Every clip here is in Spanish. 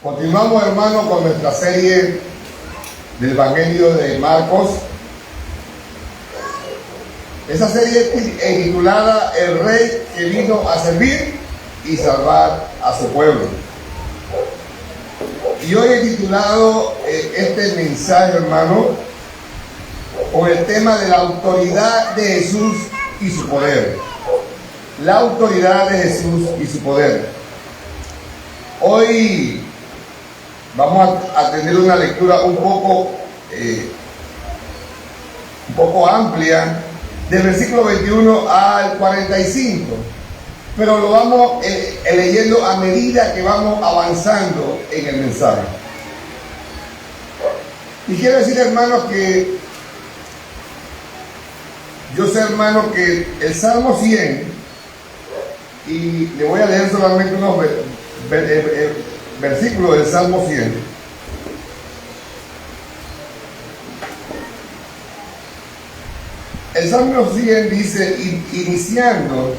Continuamos, hermanos, con nuestra serie del Evangelio de Marcos. Esa serie es titulada El Rey que vino a servir y salvar a su pueblo. Y hoy he titulado este mensaje, hermano, con el tema de la autoridad de Jesús y su poder. La autoridad de Jesús y su poder. Hoy vamos a tener una lectura un poco amplia, del versículo 21 al 45, pero lo vamos leyendo a medida que vamos avanzando en el mensaje. Y quiero decir, hermanos, que yo sé, hermanos, que el Salmo 100, y le voy a leer solamente unos versículos del Salmo 100. El Salmo 100 dice, iniciando,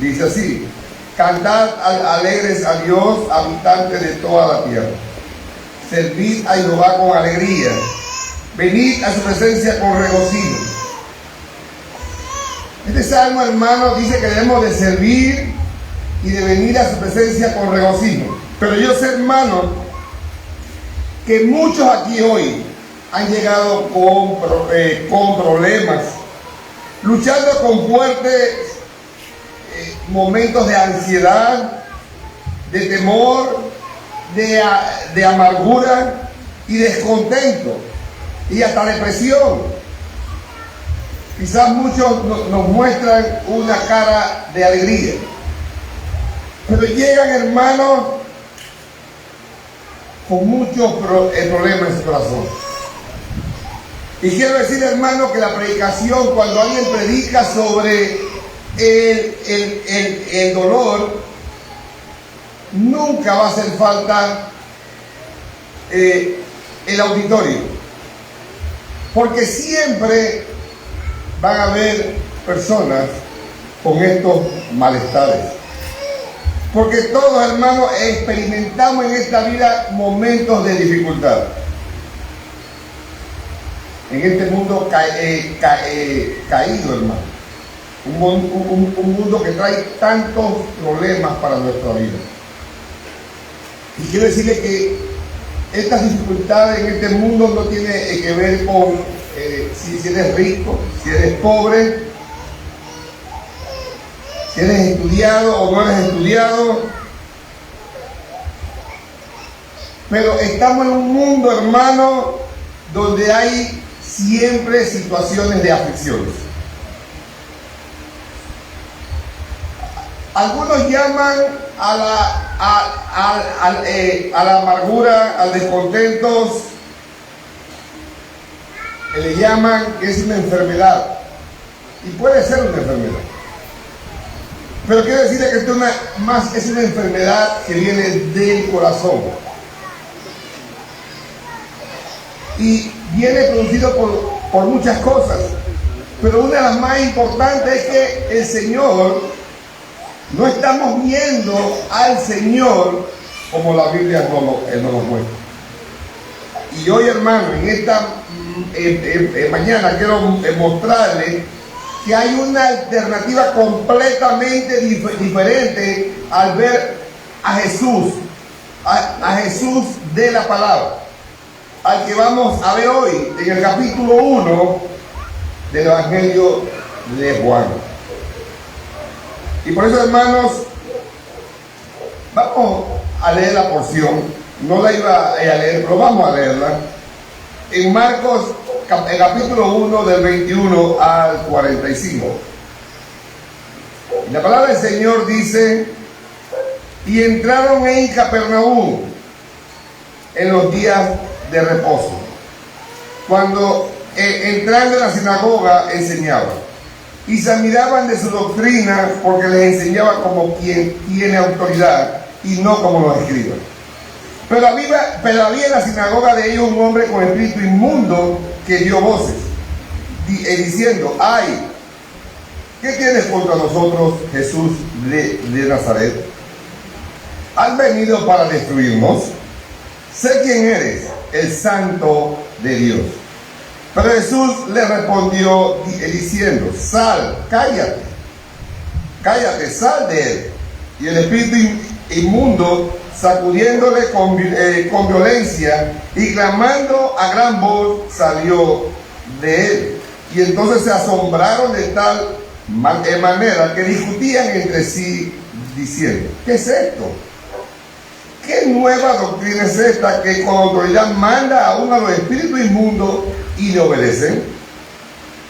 dice así: cantad alegres a Dios, habitantes de toda la tierra. Servid a Jehová con alegría. Venid a su presencia con regocijo. Este salmo, hermano, dice que debemos de servir y de venir a su presencia con regocijo. Pero yo sé, hermano, que muchos aquí hoy han llegado con problemas, luchando con fuertes momentos de ansiedad, de temor, de amargura y descontento y hasta depresión. Quizás muchos nos muestran una cara de alegría, pero llegan, hermanos, con muchos problemas en su corazón. Y quiero decir, hermano, que la predicación, cuando alguien predica sobre el dolor, nunca va a hacer falta el auditorio, porque siempre van a haber personas con estos malestares. Porque todos, hermanos, experimentamos en esta vida momentos de dificultad. En este mundo caído, hermano. Un mundo que trae tantos problemas para nuestra vida. Y quiero decirle que estas dificultades en este mundo no tienen que ver con si eres rico, si eres pobre, si eres estudiado o no eres estudiado. Pero estamos en un mundo, hermano, donde hay siempre situaciones de aflicciones. Algunos llaman a la amargura, al descontento, le llaman que es una enfermedad, y puede ser una enfermedad, pero quiero decirle que esto es una enfermedad que viene del corazón y viene producido por muchas cosas, pero una de las más importantes es que el Señor, no estamos viendo al Señor como la Biblia nos lo muestra. Y hoy, hermano, en esta mañana quiero mostrarle que hay una alternativa completamente diferente al ver a Jesús, a Jesús de la palabra, al que vamos a ver hoy en el capítulo 1 del Evangelio de Juan. Y por eso, hermanos, vamos a leer la porción. No la iba a leer, pero vamos a leerla. En Marcos, el capítulo 1, del 21 al 45. La palabra del Señor dice: y entraron en Capernaum en los días de reposo, cuando entrando en la sinagoga enseñaba, y se admiraban de su doctrina, porque les enseñaba como quien tiene autoridad y no como los escribas. Pero había en la sinagoga de ellos un hombre con espíritu inmundo que dio voces, diciendo: ay, ¿qué tienes contra nosotros, Jesús de Nazaret? ¿Has venido para destruirnos? sé quién eres, el Santo de Dios. Pero Jesús le respondió diciendo, sal, cállate, sal de él. Y el espíritu inmundo, sacudiéndole con violencia y clamando a gran voz, salió de él. Y entonces se asombraron de tal manera que discutían entre sí, diciendo, ¿qué es esto? ¿Qué nueva doctrina es esta que con autoridad manda aún a los espíritus inmundos y le obedecen?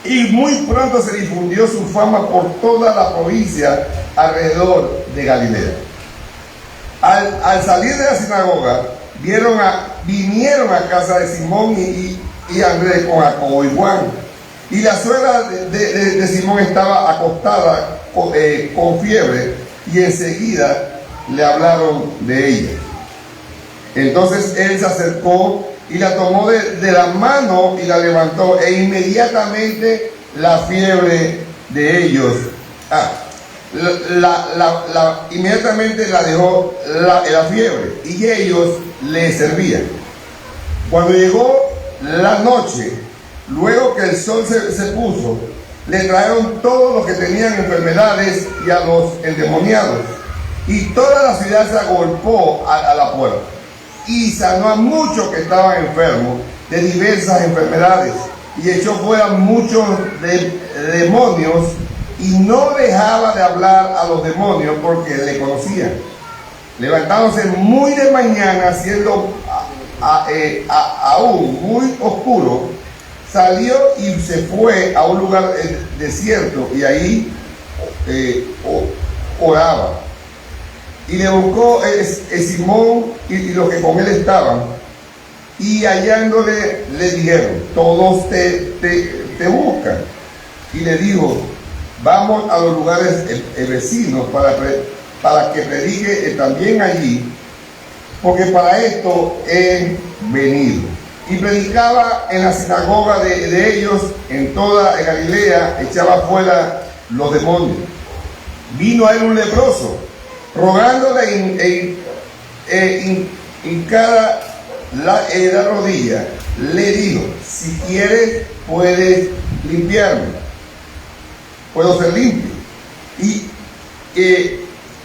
Y muy pronto se difundió su fama por toda la provincia alrededor de Galilea. Al salir de la sinagoga, vinieron a casa de Simón y Andrés con Jacobo y Juan. Y la suegra de Simón estaba acostada con fiebre, y enseguida le hablaron de ella. Entonces él se acercó y la tomó de la mano y la levantó, e inmediatamente la fiebre de ellos, inmediatamente la dejó la fiebre, y ellos le servían. Cuando llegó la noche, luego que el sol se puso, le trajeron todos los que tenían enfermedades y a los endemoniados, y toda la ciudad se agolpó a la puerta, y sanó a muchos que estaban enfermos de diversas enfermedades, y echó fuera muchos demonios, y no dejaba de hablar a los demonios porque le conocían. Levantándose muy de mañana, siendo aún muy oscuro, salió y se fue a un lugar desierto, y ahí oraba. Y le buscó Simón y los que con él estaban, y hallándole le dijeron, todos te buscan. Y le dijo, vamos a los lugares vecinos para que predique también allí, porque para esto he venido. Y predicaba en la sinagoga de ellos en toda Galilea, echaba fuera los demonios. Vino a él un leproso, rogándole hincada la rodilla, le dijo, si quieres puedes limpiarme, puedo ser limpio.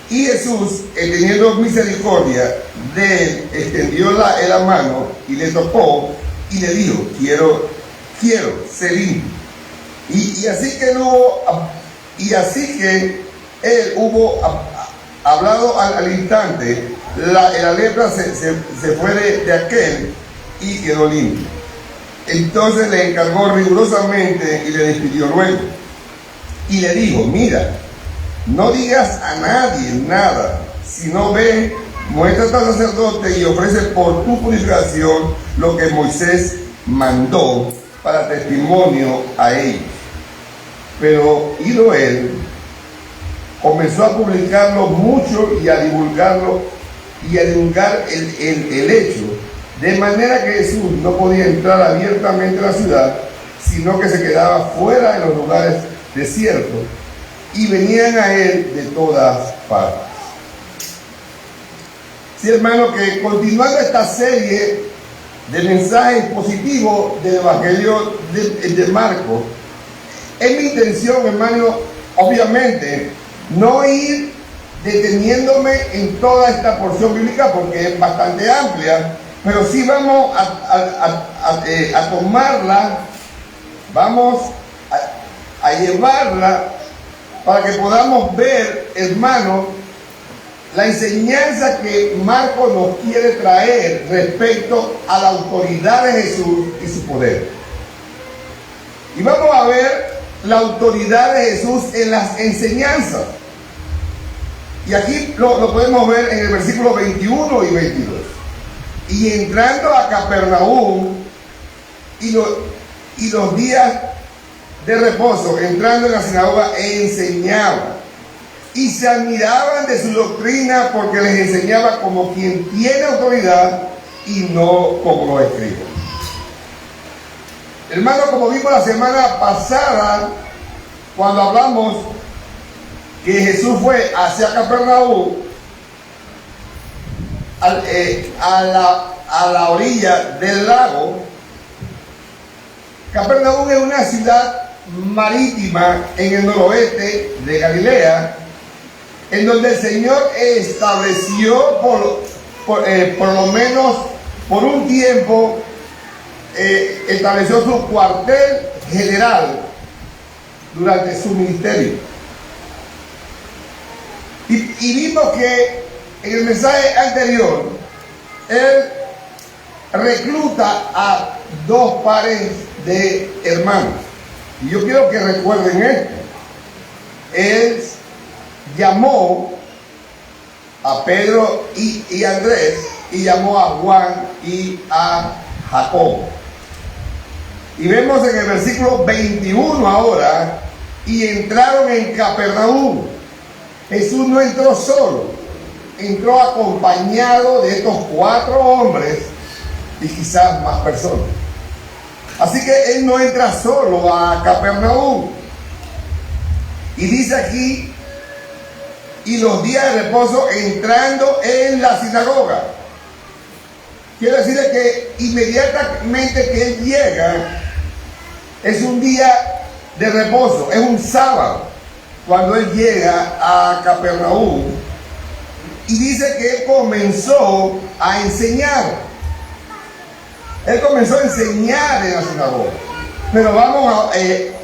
Y Jesús, teniendo misericordia de él, extendió la mano y le tocó y le dijo, quiero ser limpio. Y así que él hubo hablado al instante, la lepra se fue de aquel y quedó limpio. Entonces le encargó rigurosamente y le despidió luego. Y le dijo, mira, no digas a nadie nada, sino ve, muéstrate al sacerdote y ofrece por tu purificación lo que Moisés mandó para testimonio a ellos. Pero ido él, comenzó a publicarlo mucho y a divulgar el hecho, de manera que Jesús no podía entrar abiertamente en la ciudad, sino que se quedaba fuera en los lugares desiertos, y venían a él de todas partes. Sí, hermano, que continuando esta serie de mensajes positivos del Evangelio de Marcos, es mi intención, hermano, obviamente, no ir deteniéndome en toda esta porción bíblica porque es bastante amplia, pero sí vamos a tomarla, vamos a llevarla para que podamos ver, hermano, la enseñanza que Marcos nos quiere traer respecto a la autoridad de Jesús y su poder. Y vamos a ver la autoridad de Jesús en las enseñanzas. Y aquí lo podemos ver en el versículo 21 y 22. Y entrando a Capernaum y los días de reposo, entrando en la sinagoga, enseñaba. Y se admiraban de su doctrina porque les enseñaba como quien tiene autoridad y no como los escribas. Hermano, como vimos la semana pasada, cuando hablamos que Jesús fue hacia Capernaum, a la orilla del lago. Capernaum es una ciudad marítima en el noroeste de Galilea, en donde el Señor estableció por lo menos por un tiempo, estableció su cuartel general durante su ministerio. Y vimos que en el mensaje anterior, él recluta a dos pares de hermanos. Y yo quiero que recuerden esto. Él llamó a Pedro y Andrés, y llamó a Juan y a Jacobo. Y vemos en el versículo 21 ahora, y entraron en Capernaum. Jesús no entró solo, entró acompañado de estos 4 hombres y quizás más personas. Así que él no entra solo a Capernaum. Y dice aquí, y los días de reposo entrando en la sinagoga. Quiero decirle que inmediatamente que él llega, es un día de reposo, es un sábado, cuando él llega a Capernaum. Y dice que él comenzó a enseñar. Él comenzó a enseñar en la sinagoga. Pero vamos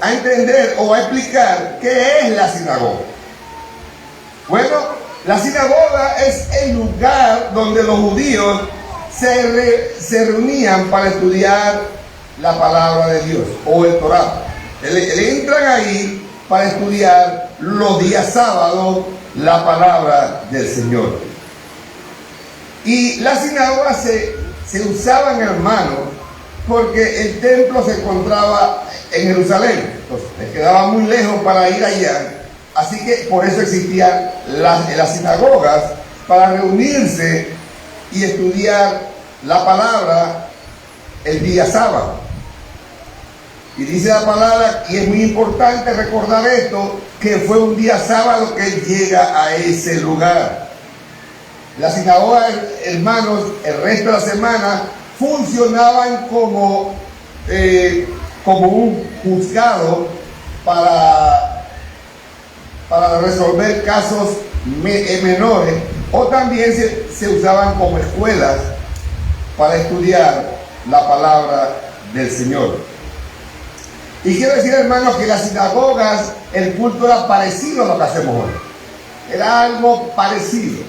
a entender o a explicar qué es la sinagoga. Bueno, la sinagoga es el lugar donde los judíos se reunían para estudiar la palabra de Dios o el Torá. Entran ahí para estudiar los días sábados la palabra del Señor. Y las sinagogas se usaban, hermanos, porque el templo se encontraba en Jerusalén. Entonces, les quedaba muy lejos para ir allá. Así que por eso existían las sinagogas, para reunirse y estudiar la palabra el día sábado. Y dice la palabra, y es muy importante recordar esto, que fue un día sábado que él llega a ese lugar. Las sinagogas, hermanos, el resto de la semana funcionaban como un juzgado para resolver casos menores, o también se usaban como escuelas para estudiar la palabra del Señor. Y quiero decir, hermanos, que las sinagogas, el culto era parecido a lo que hacemos hoy. Era algo parecido.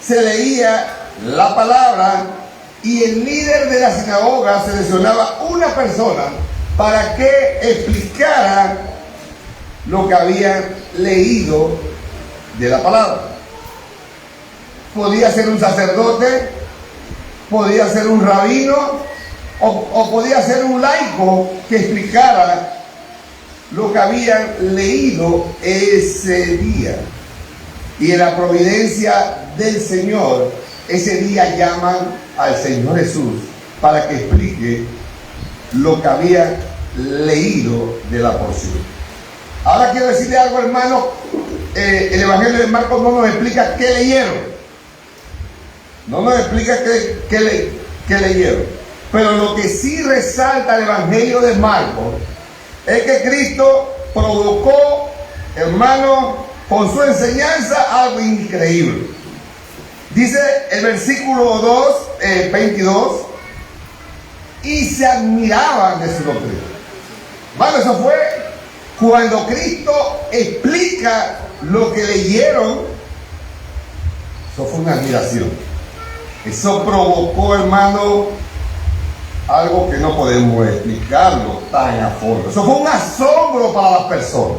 Se leía la palabra y el líder de la sinagoga seleccionaba una persona para que explicara lo que habían leído de la palabra. Podía ser un sacerdote, podía ser un rabino, o podía ser un laico que explicara lo que habían leído ese día. Y en la providencia del Señor, ese día llaman al Señor Jesús para que explique lo que habían leído de la porción. Ahora quiero decirle algo, hermano. El Evangelio de Marcos no nos explica qué leyeron. No nos explica qué leyeron. Pero lo que sí resalta el Evangelio de Marcos es que Cristo provocó, hermano, con su enseñanza algo increíble. Dice el versículo 22, y se admiraban de su doctrina. Bueno, eso fue cuando Cristo explica lo que leyeron. Eso fue una admiración. Eso provocó, hermano, algo que no podemos explicarlo tan a fondo. Eso fue un asombro para las personas.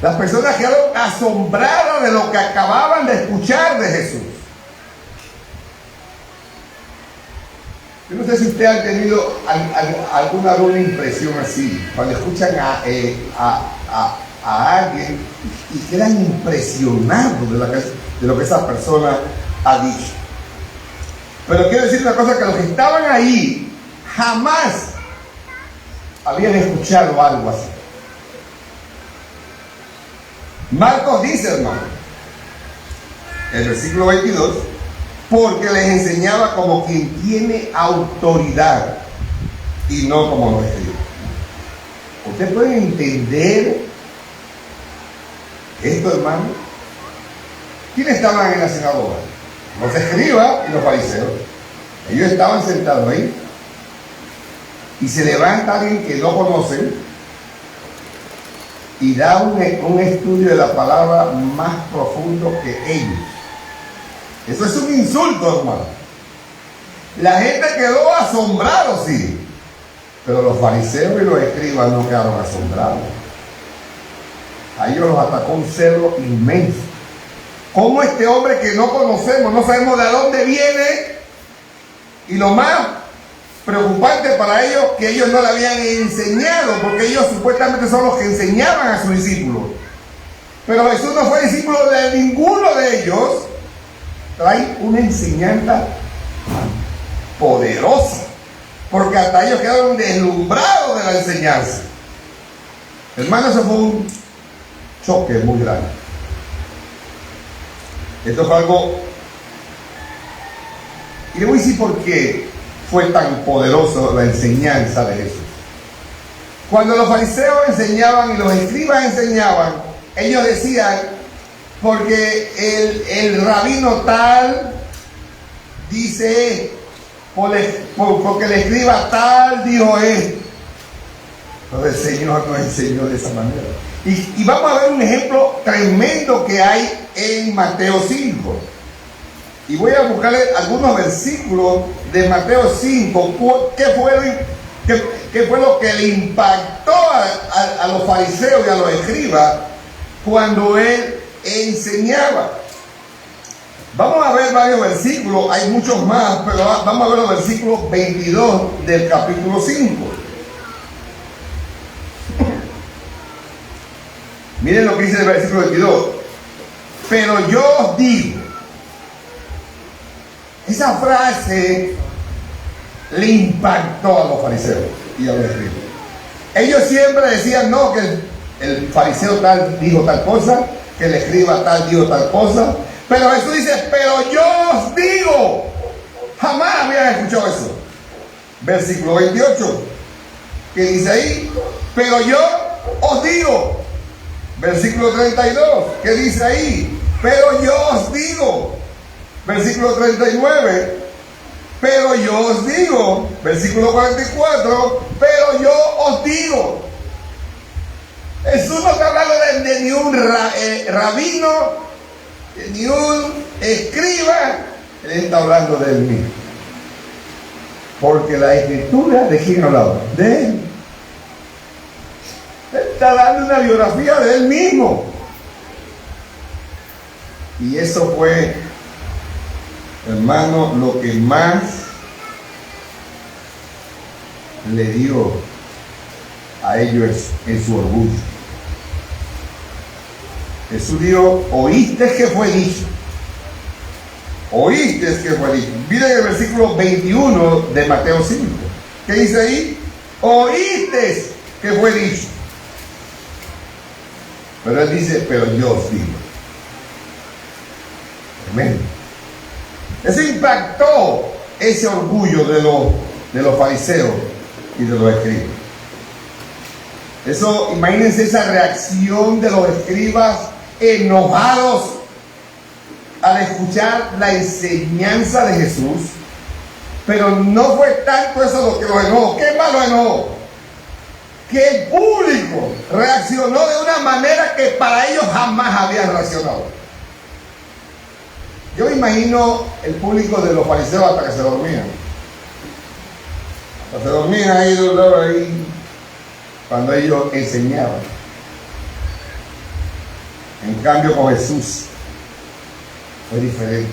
Las personas quedaron asombradas de lo que acababan de escuchar de Jesús. Yo no sé si ustedes han tenido alguna impresión así, cuando escuchan a alguien y quedan impresionados de lo que esa persona ha dicho. Pero quiero decir una cosa, que los que estaban ahí jamás habían escuchado algo así. Marcos dice, hermano, el versículo 22, porque les enseñaba como quien tiene autoridad y no como los escribas. ¿Ustedes pueden entender esto, hermano? ¿Quiénes estaban en la sinagoga? Los escribas y los fariseos. Ellos estaban sentados ahí y se levanta alguien que no conocen y da un estudio de la palabra más profundo que ellos. Eso es un insulto, hermano. La gente quedó asombrada, sí, pero los fariseos y los escribas no quedaron asombrados. A ellos los atacó un celo inmenso. ¿Cómo este hombre que no conocemos, no sabemos de dónde viene? Y lo más preocupante para ellos, que ellos no le habían enseñado, porque ellos supuestamente son los que enseñaban a sus discípulos. Pero Jesús no fue discípulo de ninguno de ellos. Trae una enseñanza poderosa, porque hasta ellos quedaron deslumbrados de la enseñanza. Hermano, eso fue un choque muy grande. Esto fue algo, y le voy a decir por qué fue tan poderoso la enseñanza de Jesús. Cuando los fariseos enseñaban y los escribas enseñaban, ellos decían, porque el rabino tal dice, porque el escriba tal dijo esto. Pero el Señor no enseñó de esa manera. Y vamos a ver un ejemplo tremendo que hay en Mateo 5. Y voy a buscarle algunos versículos de Mateo 5. ¿Qué fue lo que le impactó a los fariseos y a los escribas cuando él enseñaba? Vamos a ver varios versículos, hay muchos más, pero vamos a ver los versículos 22 del capítulo 5. Miren lo que dice el versículo 22. Pero yo os digo, esa frase le impactó a los fariseos y a los escribas. Ellos siempre decían, no, que el fariseo tal dijo tal cosa, que el escriba tal dijo tal cosa. Pero Jesús dice, pero yo os digo. Jamás habían escuchado eso. Versículo 28, que dice ahí, pero yo os digo. Versículo 32, que dice ahí, pero yo os digo. Versículo 39, pero yo os digo. Versículo 44, pero yo os digo. Jesús no está hablando de ni un rabino, ni un escriba. Él está hablando de él mismo. Porque la escritura, ¿de quién hablaba? De él. Él está dando una biografía de él mismo. Y eso fue, hermano, lo que más le dio a ellos en su orgullo. Jesús dijo, oíste que fue dicho. Oíste que fue dicho. Miren el versículo 21 de Mateo 5. ¿Qué dice ahí? Oíste que fue dicho. Pero él dice, pero yo os digo. Amén. Eso impactó ese orgullo de los fariseos y de los escribas. Eso, imagínense esa reacción de los escribas enojados al escuchar la enseñanza de Jesús. Pero no fue tanto eso lo que los enojó. ¿Qué más los enojó? Que el público reaccionó de una manera que para ellos jamás habían reaccionado. Yo me imagino el público de los fariseos hasta que se dormían. Hasta se dormían ahí cuando ellos enseñaban. En cambio con Jesús fue diferente.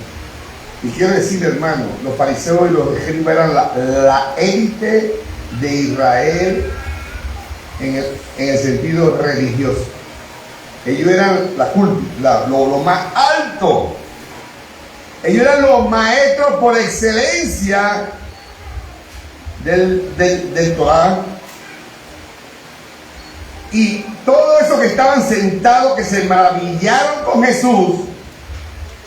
Y quiero decir, hermano, los fariseos y los escribas eran la élite de Israel en el sentido religioso. Ellos eran lo más alto. Ellos eran los maestros por excelencia del Torah. Y todos esos que estaban sentados, que se maravillaron con Jesús,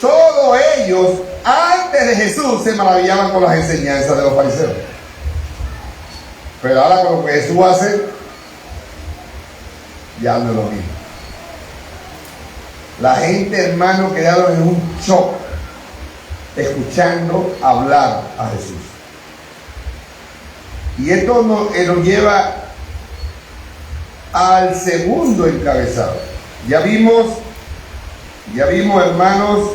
todos ellos antes de Jesús se maravillaban con las enseñanzas de los fariseos. Pero ahora con lo que Jesús hace, ya no es lo mismo. La gente, hermano, quedaron en un shock escuchando hablar a Jesús. Y esto nos lleva al segundo encabezado. Ya vimos, hermanos,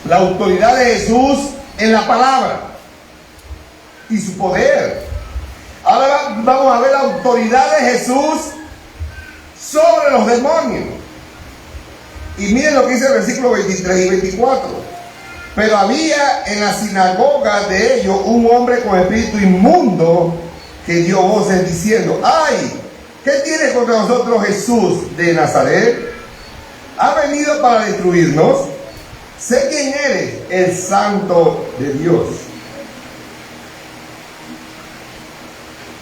la autoridad de Jesús en la palabra y su poder. Ahora vamos a ver la autoridad de Jesús sobre los demonios. Y miren lo que dice el versículo 23 y 24. Pero había en la sinagoga de ellos un hombre con espíritu inmundo que dio voces diciendo: ¡ay! ¿Qué tiene contra nosotros Jesús de Nazaret? ¿Ha venido para destruirnos? Sé quién eres, el Santo de Dios.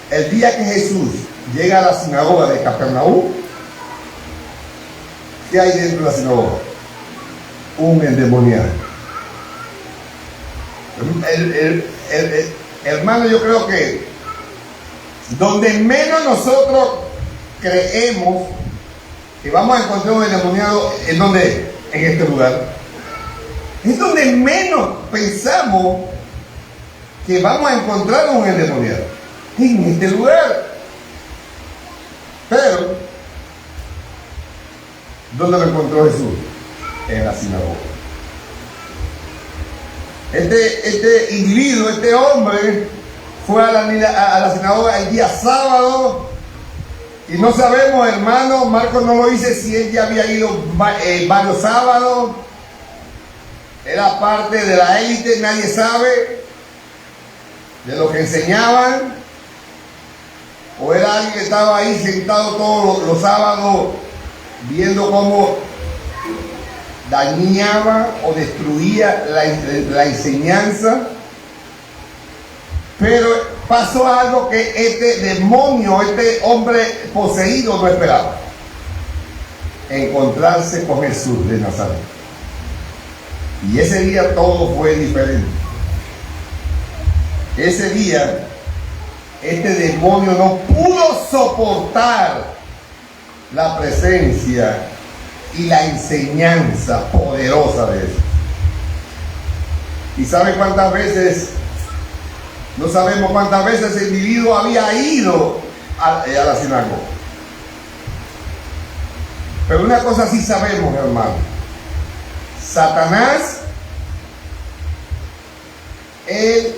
El día que Jesús llega a la sinagoga de Capernaum, ¿qué hay dentro de la sinagoga? Un endemoniado. Hermano, yo creo que donde menos nosotros creemos que vamos a encontrar un endemoniado, ¿en dónde? En este lugar. Es donde menos pensamos que vamos a encontrar un endemoniado, en este lugar. Pero ¿dónde lo encontró Jesús? En la sinagoga. Este individuo, este hombre, fue a la sinagoga el día sábado, y no sabemos, hermano, Marcos no lo dice si él ya había ido varios sábados, era parte de la élite, nadie sabe de lo que enseñaban, o era alguien que estaba ahí sentado todos los sábados viendo cómo dañaba o destruía la enseñanza. Pero pasó algo que este demonio, este hombre poseído no esperaba: encontrarse con Jesús de Nazaret. Y ese día todo fue diferente. Ese día este demonio no pudo soportar la presencia y la enseñanza poderosa de Jesús. ¿Y sabe cuántas veces? No sabemos cuántas veces el individuo había ido a la sinagoga. Pero una cosa sí sabemos, hermano: Satanás, él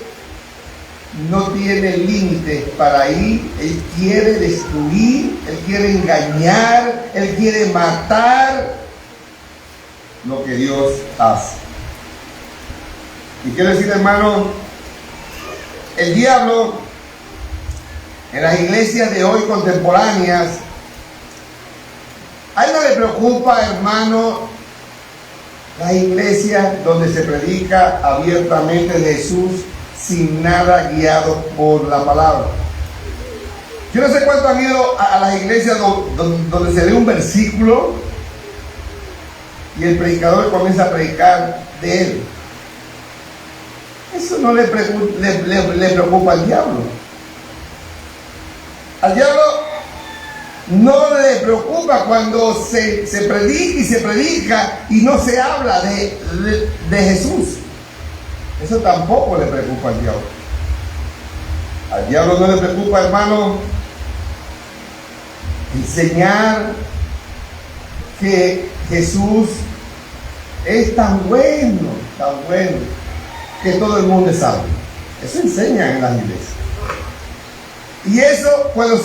no tiene límites para ir. Él quiere destruir, él quiere engañar, él quiere matar lo que Dios hace. Y quiero decir, hermano, el diablo en las iglesias de hoy contemporáneas, a él no le preocupa, hermano, las iglesias donde se predica abiertamente de Jesús sin nada guiado por la palabra. Yo no sé cuántos han ido a las iglesias donde se lee un versículo y el predicador comienza a predicar de él. Eso no le preocupa al diablo. Al diablo no le preocupa cuando se predica y se predica y no se habla de Jesús. Eso tampoco le preocupa al diablo. Al diablo no le preocupa, hermano, enseñar que Jesús es tan bueno, que todo el mundo sabe. Eso enseña en las iglesias. Y eso, cuando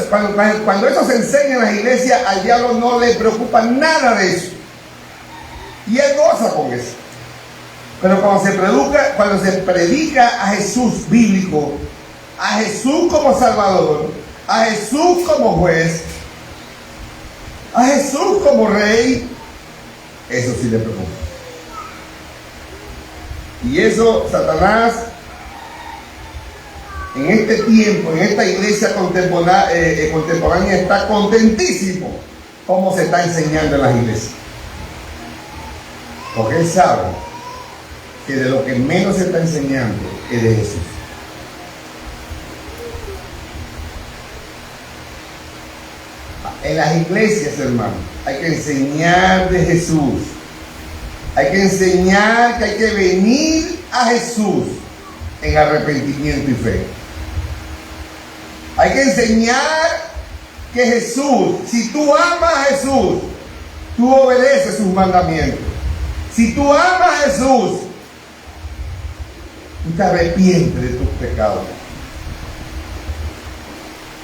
eso se enseña en las iglesias, al diablo no le preocupa nada de eso. Y él goza con eso. Pero cuando se predica a Jesús bíblico, a Jesús como Salvador, a Jesús como juez, a Jesús como rey, eso sí le preocupa. Y eso Satanás en este tiempo, en esta iglesia contemporánea, está contentísimo cómo se está enseñando en las iglesias. Porque él sabe que de lo que menos se está enseñando es de Jesús. En las iglesias, hermano, hay que enseñar de Jesús. Hay que enseñar que hay que venir a Jesús en arrepentimiento y fe. Hay que enseñar que Jesús, si tú amas a Jesús, tú obedeces sus mandamientos. Si tú amas a Jesús, tú te arrepientes de tus pecados.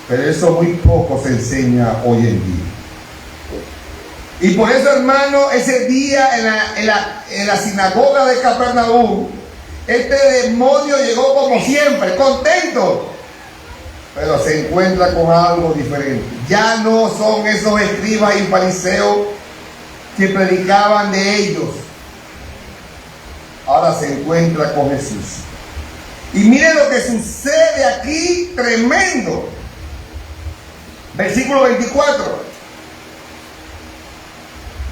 Pero eso muy poco se enseña hoy en día. Y por eso, hermano, ese día en la sinagoga de Capernaum, este demonio llegó como siempre, contento, pero se encuentra con algo diferente. Ya no son esos escribas y fariseos que predicaban de ellos. Ahora se encuentra con Jesús. Y miren lo que sucede aquí, tremendo. Versículo 24.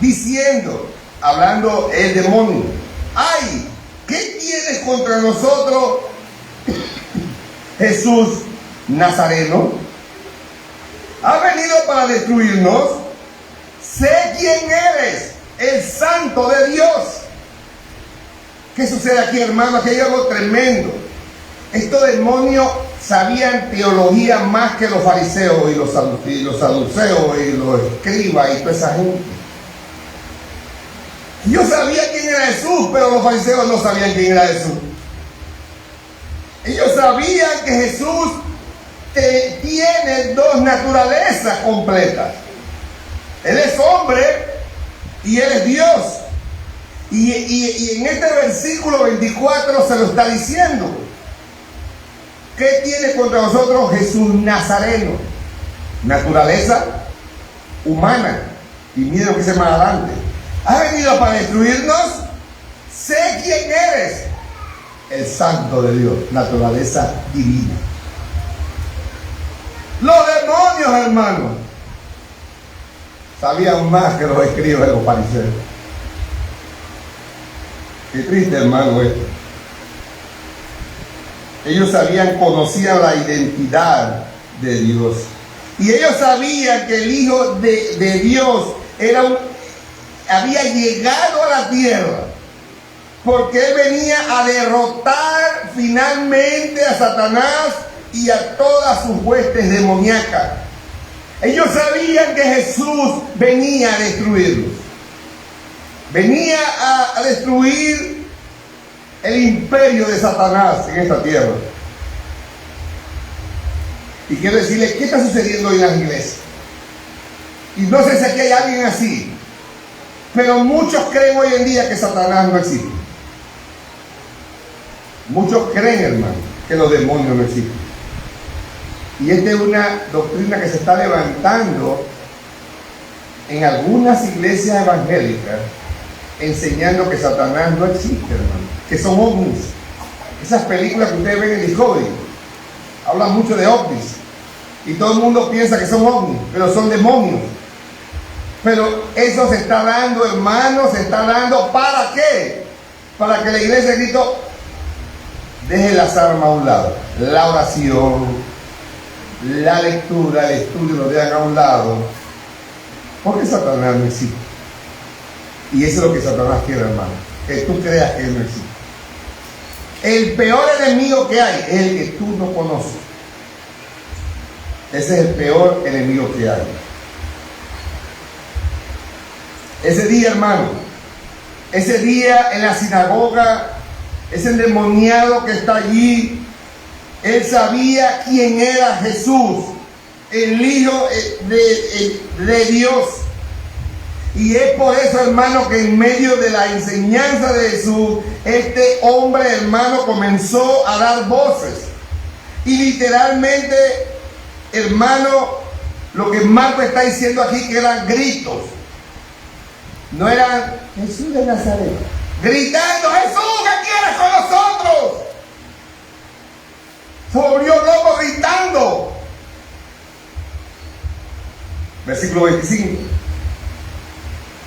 Diciendo, hablando el demonio: ¡ay! ¿Qué tienes contra nosotros, Jesús Nazareno? ¿Has venido para destruirnos? Sé quién eres, el Santo de Dios. ¿Qué sucede aquí, hermano? Aquí hay algo tremendo. Estos demonios sabían teología más que los fariseos y los saduceos y los escribas y toda esa gente. Yo sabía quién era Jesús, pero los fariseos no sabían quién era Jesús. Ellos sabían que Jesús tiene dos naturalezas completas. Él es hombre y Él es Dios. Y en este versículo 24 se lo está diciendo. ¿Qué tiene contra nosotros Jesús Nazareno? Naturaleza humana. Y miren lo que dice más adelante. ¿Has venido para destruirnos? Sé quién eres, el Santo de Dios, naturaleza divina. Los demonios, hermanos, sabían más que los escribas y los fariseos. Qué triste, hermano, esto. Ellos conocían la identidad de Dios. Y ellos sabían que el Hijo de Dios había llegado a la tierra porque Él venía a derrotar finalmente a Satanás y a todas sus huestes demoníacas. Ellos sabían que Jesús venía a destruirlos. Venía a destruir el imperio de Satanás en esta tierra. Y quiero decirles, ¿qué está sucediendo hoy en las iglesias? Y no sé si aquí hay alguien así, pero muchos creen hoy en día que Satanás no existe. Muchos creen, hermano, que los demonios no existen. Y esta es una doctrina que se está levantando en algunas iglesias evangélicas, enseñando que Satanás no existe, hermano, que son ovnis. Esas películas que ustedes ven en Discovery hablan mucho de ovnis y todo el mundo piensa que son ovnis, pero son demonios. Pero eso se está dando, hermano, se está dando ¿para qué? Para que la iglesia de Cristo deje las armas a un lado, la oración, la lectura, el estudio lo dejan a un lado, porque Satanás no existe. Y eso es lo que Satanás quiere, hermano, que tú creas que él no existe. El peor enemigo que hay es el que tú no conoces. Ese es el peor enemigo que hay. Ese día, hermano, ese día en la sinagoga, ese endemoniado que está allí, él sabía quién era Jesús, el Hijo de Dios. Y es por eso, hermano, que en medio de la enseñanza de Jesús, este hombre, hermano, comenzó a dar voces. Y literalmente, hermano, lo que Marco está diciendo aquí, que eran gritos. No eran Jesús de Nazaret gritando: Jesús, ¿qué quieres con nosotros? Se volvió loco gritando. Versículo 25.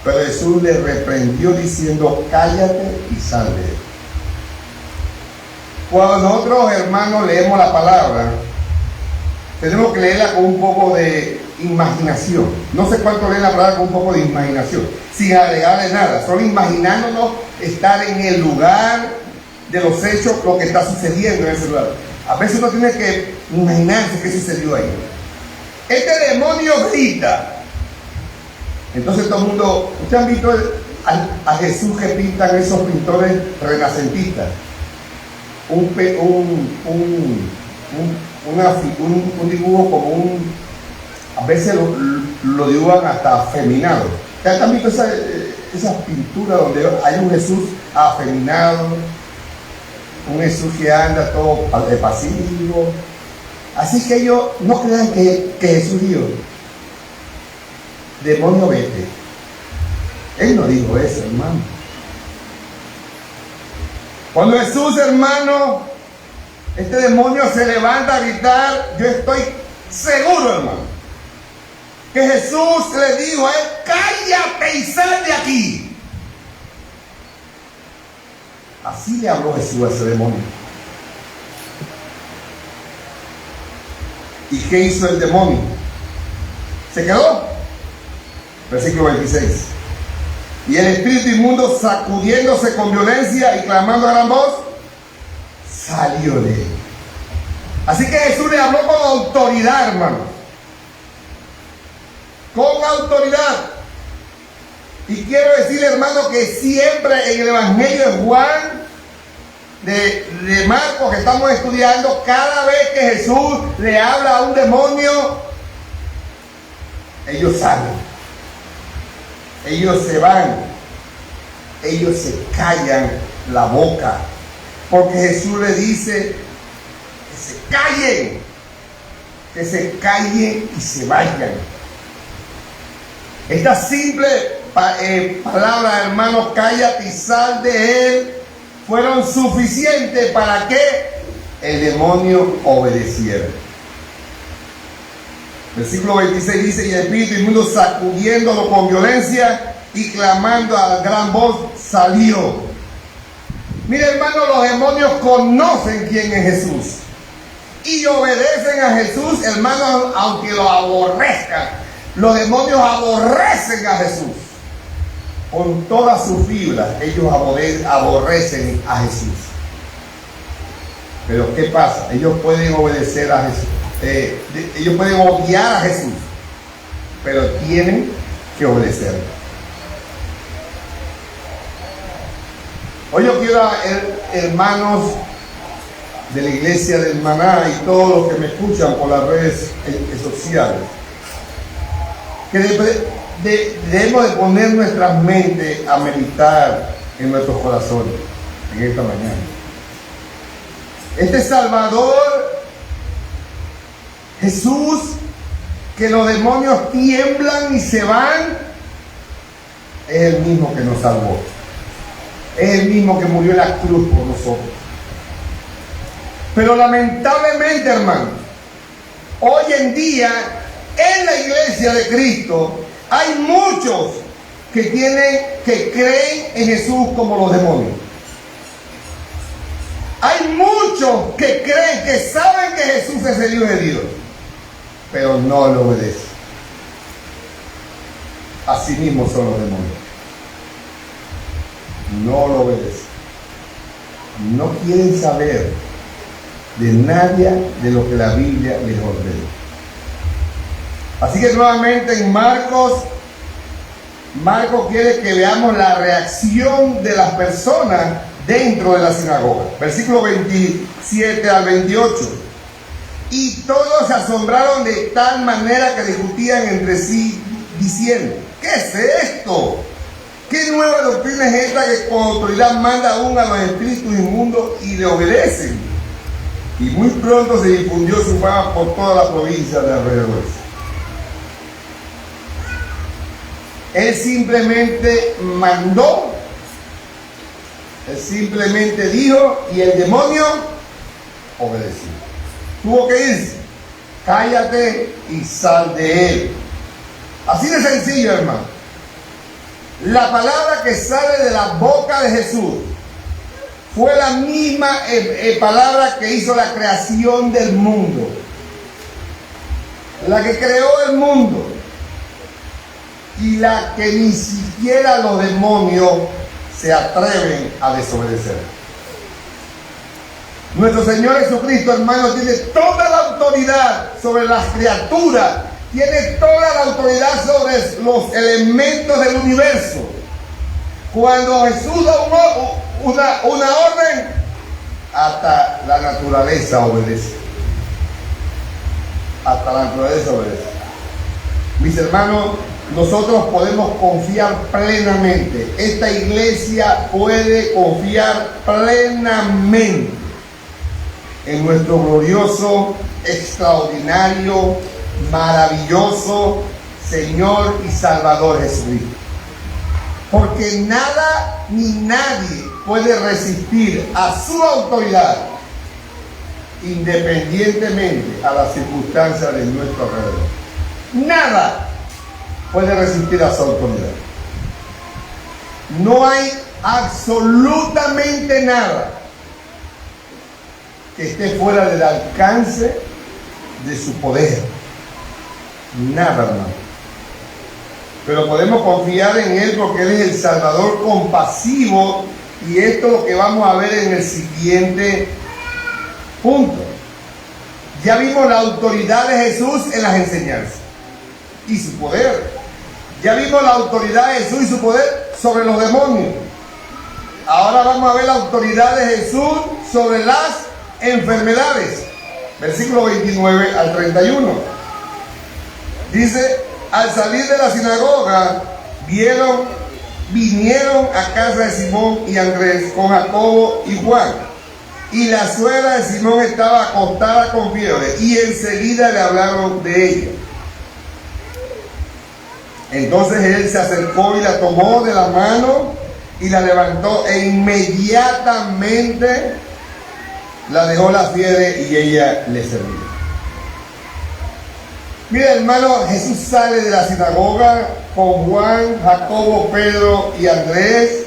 Pero Jesús le reprendió diciendo: cállate y sal de él. Cuando nosotros, hermanos, leemos la palabra, tenemos que leerla con un poco de imaginación. No sé cuánto leen la palabra con un poco de imaginación, sin agregarle nada, solo imaginándonos estar en el lugar de los hechos, lo que está sucediendo en ese lugar. A veces uno tiene que imaginarse qué sucedió ahí. Este demonio grita. Entonces todo el mundo, ¿ustedes han visto a Jesús que pintan esos pintores renacentistas? Un dibujo como a veces lo dibujan hasta afeminado. ¿Ustedes han visto esas pinturas donde hay un Jesús afeminado? Un Jesús que anda todo pasivo. Así que ellos no crean que Jesús dijo, demonio vete. Él no dijo eso, hermano. Cuando Jesús, hermano, este demonio se levanta a gritar, yo estoy seguro, hermano, que Jesús le dijo a él, cállate y sal de aquí. Así le habló Jesús a ese demonio. ¿Y qué hizo el demonio? Se quedó. Versículo 26. Y el espíritu inmundo, sacudiéndose con violencia y clamando a gran voz, salió de él. Así que Jesús le habló con autoridad, hermano. Con autoridad. Y quiero decirle, hermano, que siempre en el Evangelio de Juan, de Marcos, que estamos estudiando, cada vez que Jesús le habla a un demonio, ellos salen. Ellos se van, ellos se callan la boca, porque Jesús le dice que se callen y se vayan. Esta simple palabra, hermanos, cállate y sal de él, fueron suficientes para que el demonio obedeciera. Versículo 26 dice, y el espíritu inmundo, sacudiéndolo con violencia y clamando a gran voz, salió. Mire, hermano, los demonios conocen quién es Jesús y obedecen a Jesús, hermano, aunque lo aborrezcan. Los demonios aborrecen a Jesús con todas sus fibras. Ellos aborrecen a Jesús. Pero ¿qué pasa? Ellos pueden obedecer a Jesús. Ellos pueden odiar a Jesús, pero tienen que obedecer. Hoy yo quiero, hermanos de la iglesia del Maná y todos los que me escuchan por las redes sociales, que debemos de poner nuestras mentes a meditar en nuestros corazones en esta mañana. Este Salvador Jesús, que los demonios tiemblan y se van, es el mismo que nos salvó. Es el mismo que murió en la cruz por nosotros. Pero lamentablemente, hermano, hoy en día en la iglesia de Cristo hay muchos que creen en Jesús como los demonios. Hay muchos que creen, que saben que Jesús es el Hijo de Dios, pero no lo obedecen. Así mismo son los demonios. No lo obedecen. No quieren saber de nadie de lo que la Biblia les ordena. Así que nuevamente en Marcos quiere que veamos la reacción de las personas dentro de la sinagoga. Versículo 27 al 28. Y todos se asombraron de tal manera que discutían entre sí, diciendo, ¿qué es esto? ¿Qué nueva doctrina es esta que con autoridad manda aún a los espíritus inmundos y le obedecen? Y muy pronto se difundió su fama por toda la provincia de alrededor. Él simplemente mandó, él simplemente dijo, y el demonio obedeció. Tuvo que irse. Cállate y sal de él. Así de sencillo, hermano. La palabra que sale de la boca de Jesús fue la misma palabra que hizo la creación del mundo, la que creó el mundo y la que ni siquiera los demonios se atreven a desobedecer. Nuestro Señor Jesucristo, hermano, tiene toda la autoridad sobre las criaturas, tiene toda la autoridad sobre los elementos del universo. Cuando Jesús da una orden, hasta la naturaleza obedece. Hasta la naturaleza obedece. Mis hermanos, nosotros podemos confiar plenamente. Esta iglesia puede confiar plenamente en nuestro glorioso, extraordinario, maravilloso Señor y Salvador Jesucristo. Porque nada ni nadie puede resistir a su autoridad, independientemente a las circunstancias de nuestro alrededor. Nada puede resistir a su autoridad. No hay absolutamente nada que esté fuera del alcance de su poder. Nada, hermano. Pero podemos confiar en Él porque Él es el Salvador compasivo, y esto es lo que vamos a ver en el siguiente punto. Ya vimos la autoridad de Jesús en las enseñanzas y su poder. Ya vimos la autoridad de Jesús y su poder sobre los demonios. Ahora vamos a ver la autoridad de Jesús sobre las enfermedades. Versículo 29 al 31. Dice: al salir de la sinagoga, vinieron a casa de Simón y Andrés con Jacobo y Juan. Y la suegra de Simón estaba acostada con fiebre, y enseguida le hablaron de ella. Entonces él se acercó y la tomó de la mano y la levantó, e inmediatamente la dejó la fiebre y ella le servía. Mira, hermano, Jesús sale de la sinagoga con Juan, Jacobo, Pedro y Andrés,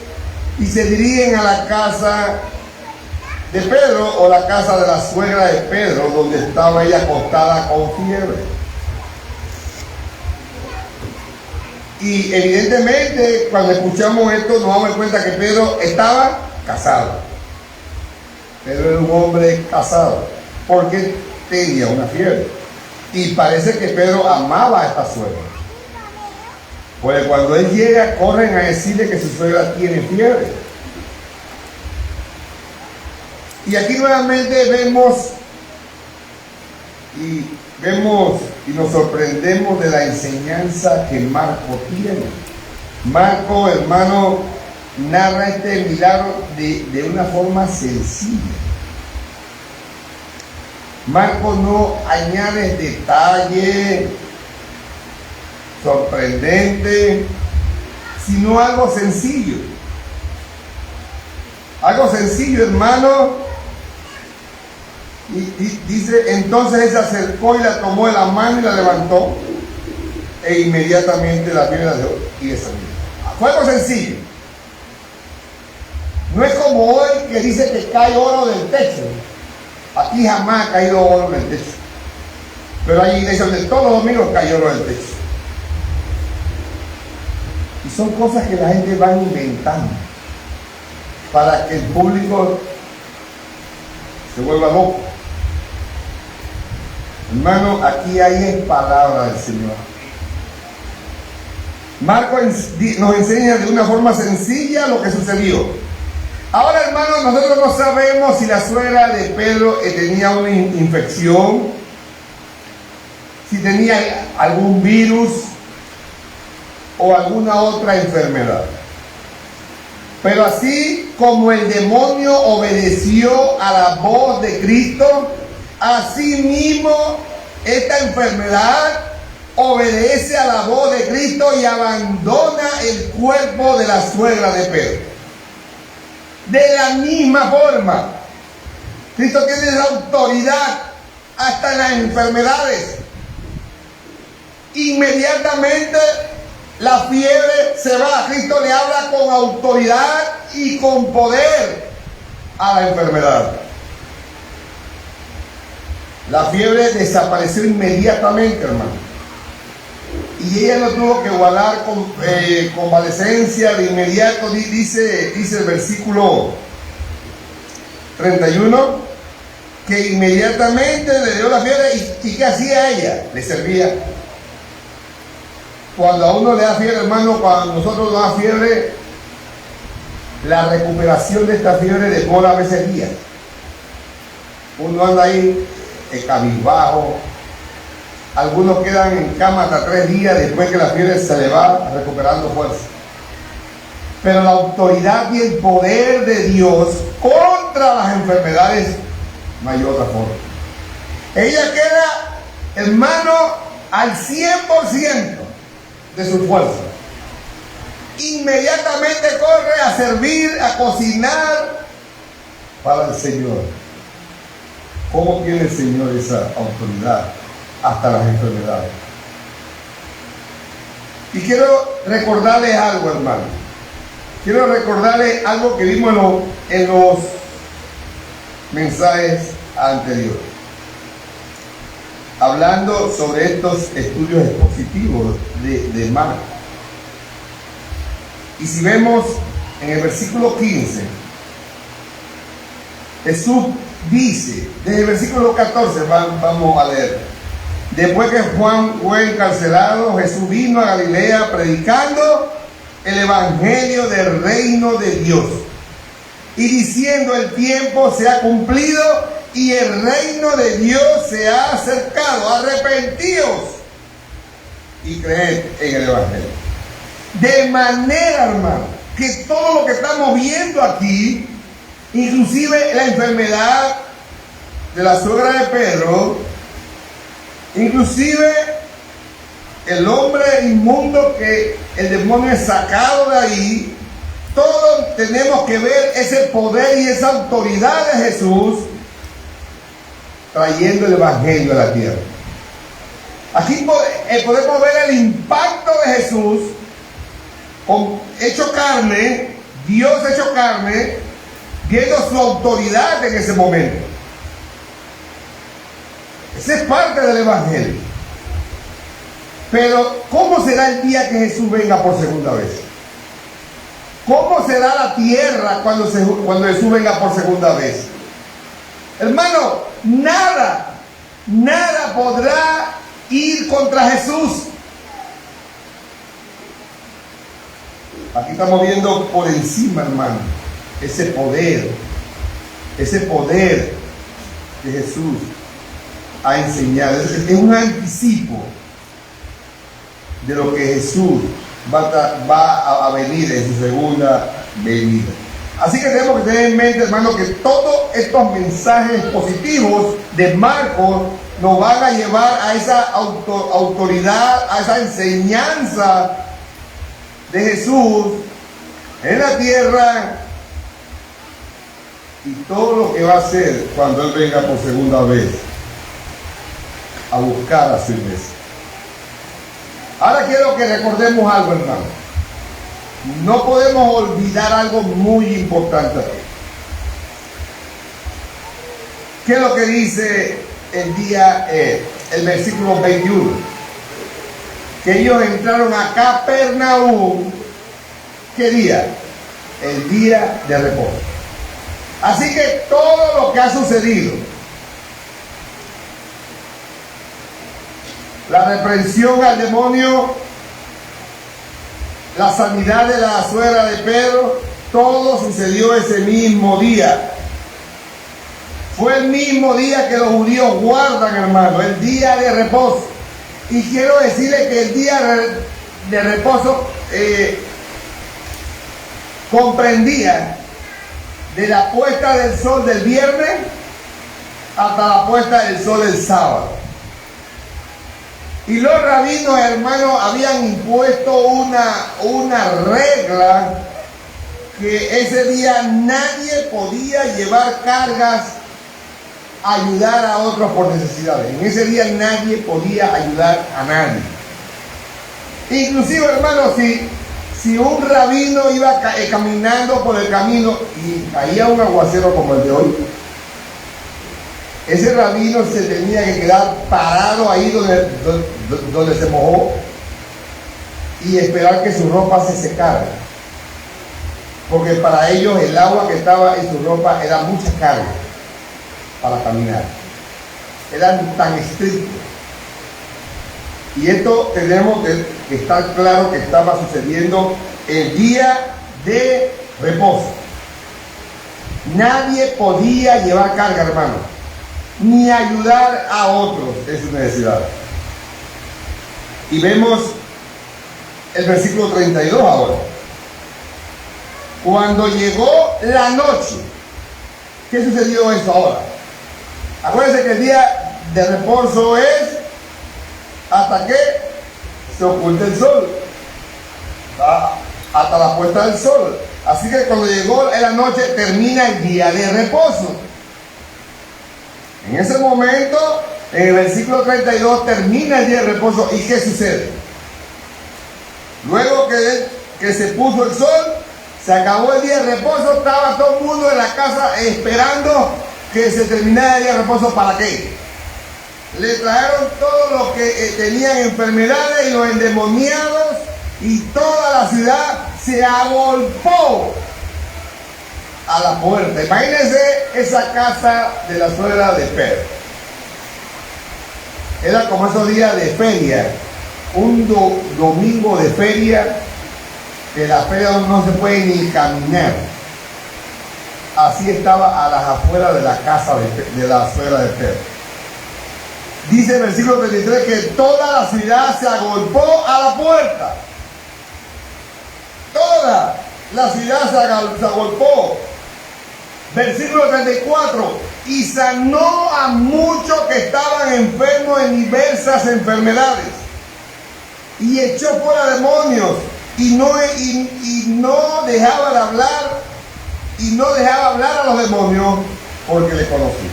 y se dirigen a la casa de Pedro, o la casa de la suegra de Pedro, donde estaba ella acostada con fiebre. Y evidentemente, cuando escuchamos esto, nos damos cuenta que Pedro estaba casado. Pedro era un hombre casado, porque tenía una fiebre. Y parece que Pedro amaba a esta suegra. Pues cuando él llega, corren a decirle que su suegra tiene fiebre. Y aquí nuevamente vemos y nos sorprendemos de la enseñanza que Marco tiene. Marco, hermano, narra este milagro de una forma sencilla. Marco no añade detalle sorprendente, sino algo sencillo. Algo sencillo, hermano. Y dice: entonces él se acercó y la tomó de la mano y la levantó, e inmediatamente la fiebre la dejó y le salió. Fue algo sencillo. No es como hoy, que dice que cae oro del techo. Aquí jamás ha caído oro del techo. Pero hay iglesias donde todos los domingos cae oro del techo. Y son cosas que la gente va inventando para que el público se vuelva loco. Hermano, aquí hay palabra del Señor. Marco nos enseña de una forma sencilla lo que sucedió. Ahora, hermanos, nosotros no sabemos si la suegra de Pedro tenía una infección, si tenía algún virus o alguna otra enfermedad. Pero así como el demonio obedeció a la voz de Cristo, así mismo esta enfermedad obedece a la voz de Cristo y abandona el cuerpo de la suegra de Pedro. De la misma forma, Cristo tiene la autoridad hasta en las enfermedades. Inmediatamente la fiebre se va. Cristo le habla con autoridad y con poder. a la enfermedad. La fiebre desapareció inmediatamente, hermano. Y ella no tuvo que guardar convalecencia de inmediato. Dice el versículo 31, que inmediatamente le dio la fiebre. ¿Y qué hacía ella? Le servía. Cuando a uno le da fiebre, hermano, cuando a nosotros nos da fiebre, la recuperación de esta fiebre demora a veces días. Uno anda ahí cabizbajo. Algunos quedan en cama hasta 3 días después que la fiebre se le va recuperando fuerza. Pero la autoridad y el poder de Dios contra las enfermedades no hay otra forma. Ella queda, hermano, al 100% de su fuerza. Inmediatamente corre a servir, a cocinar para el Señor. ¿Cómo tiene el Señor esa autoridad hasta las enfermedades? Y quiero recordarles algo, hermano. Quiero recordarles algo que vimos en los mensajes anteriores, hablando sobre estos estudios expositivos de Marcos. Y si vemos en el versículo 15, Jesús dice, desde el versículo 14 vamos a leer: después que Juan fue encarcelado, Jesús vino a Galilea predicando el evangelio del reino de Dios y diciendo: el tiempo se ha cumplido y el reino de Dios se ha acercado, arrepentíos y creed en el evangelio. De manera, hermano, que todo lo que estamos viendo aquí, inclusive la enfermedad de la suegra de Pedro, inclusive el hombre inmundo que el demonio es sacado de ahí, todos tenemos que ver ese poder y esa autoridad de Jesús trayendo el evangelio a la tierra. Aquí podemos ver el impacto de Jesús hecho carne, Dios hecho carne, viendo su autoridad en ese momento. Esa es parte del evangelio. Pero ¿cómo será el día que Jesús venga por segunda vez? ¿Cómo será la tierra cuando Jesús venga por segunda vez? Hermano, nada podrá ir contra Jesús. Aquí estamos viendo por encima, hermano, ese poder que Jesús ha enseñado. Es un anticipo de lo que Jesús va a venir en su segunda venida. Así que tenemos que tener en mente, hermano, que todos estos mensajes positivos de Marcos nos van a llevar a esa autoridad, a esa enseñanza de Jesús en la tierra y todo lo que va a hacer cuando Él venga por segunda vez a buscar a su iglesia. Ahora quiero que recordemos algo, hermano. No podemos olvidar algo muy importante. ¿Qué es lo que dice el versículo 21? Que ellos entraron a Capernaum. ¿Qué día? El día de reposo. Así que todo lo que ha sucedido, la reprensión al demonio, la sanidad de la suegra de Pedro, todo sucedió ese mismo día. Fue el mismo día que los judíos guardan, hermano, el día de reposo. Y quiero decirle que el día de reposo comprendía de la puesta del sol del viernes hasta la puesta del sol del sábado. Y los rabinos, hermanos, habían impuesto una regla, que ese día nadie podía llevar cargas a ayudar a otros por necesidades. En ese día nadie podía ayudar a nadie. Inclusive, hermanos, Si un rabino iba caminando por el camino y caía un aguacero como el de hoy, ese rabino se tenía que quedar parado ahí donde se mojó y esperar que su ropa se secara. Porque para ellos el agua que estaba en su ropa era mucha carga para caminar. Eran tan estrictos. Y esto tenemos que estar claro que estaba sucediendo el día de reposo. Nadie podía llevar carga, hermano, ni ayudar a otros en sus necesidades. Y vemos el versículo 32 ahora. Cuando llegó la noche, ¿qué sucedió eso ahora? Acuérdense que el día de reposo es hasta que se oculte el sol, hasta la puesta del sol. Así que cuando llegó la noche termina el día de reposo. En ese momento, en el versículo 32 termina el día de reposo. ¿Y qué sucede? Luego que se puso el sol, se acabó el día de reposo, estaba todo el mundo en la casa esperando que se terminara el día de reposo. ¿Para qué? Le trajeron todos los que tenían enfermedades y los endemoniados, y toda la ciudad se agolpó a la puerta. Imagínense esa casa de la suegra de Pedro. Era como esos días de feria, un domingo de feria, que la feria no se puede ni caminar. Así estaba a las afueras de la casa de la suegra de Pedro. Dice el versículo 33 que toda la ciudad se agolpó a la puerta. Toda la ciudad se agolpó. Versículo 34. Y sanó a muchos que estaban enfermos en diversas enfermedades. Y echó fuera demonios. Y no dejaba de hablar. Y no dejaba hablar a los demonios porque le conocía.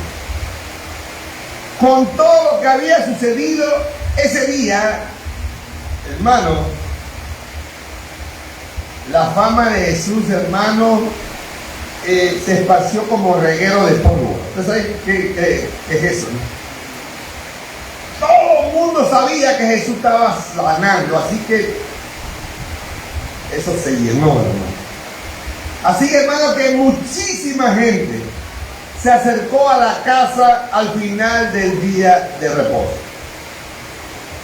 Con todo lo que había sucedido ese día, hermano, la fama de Jesús, hermano, se esparció como reguero de polvo. ¿Ustedes saben qué es eso, no? Todo el mundo sabía que Jesús estaba sanando, así que eso se llenó, hermano. Así que, hermano, que muchísima gente se acercó a la casa al final del día de reposo.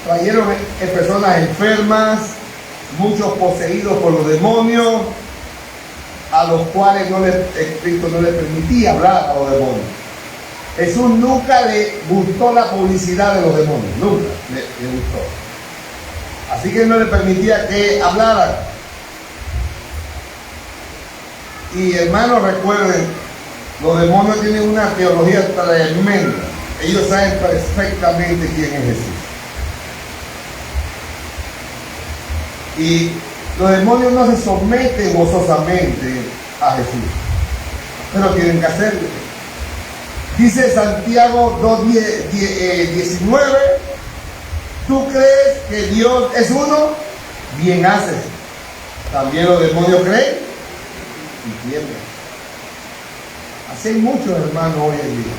Trajeron personas enfermas, muchos poseídos por los demonios, a los cuales Cristo no le permitía hablar a los demonios. Jesús nunca le gustó la publicidad de los demonios, nunca le gustó. Así que no le permitía que hablaran. Y hermanos, recuerden, los demonios tienen una teología tremenda. Ellos saben perfectamente quién es Jesús. Y los demonios no se someten gozosamente a Jesús, pero tienen que hacerlo. Dice Santiago 2:19, ¿tú crees que Dios es uno? Bien haces. También los demonios creen y tiemblan. Así hay muchos hermanos hoy en día.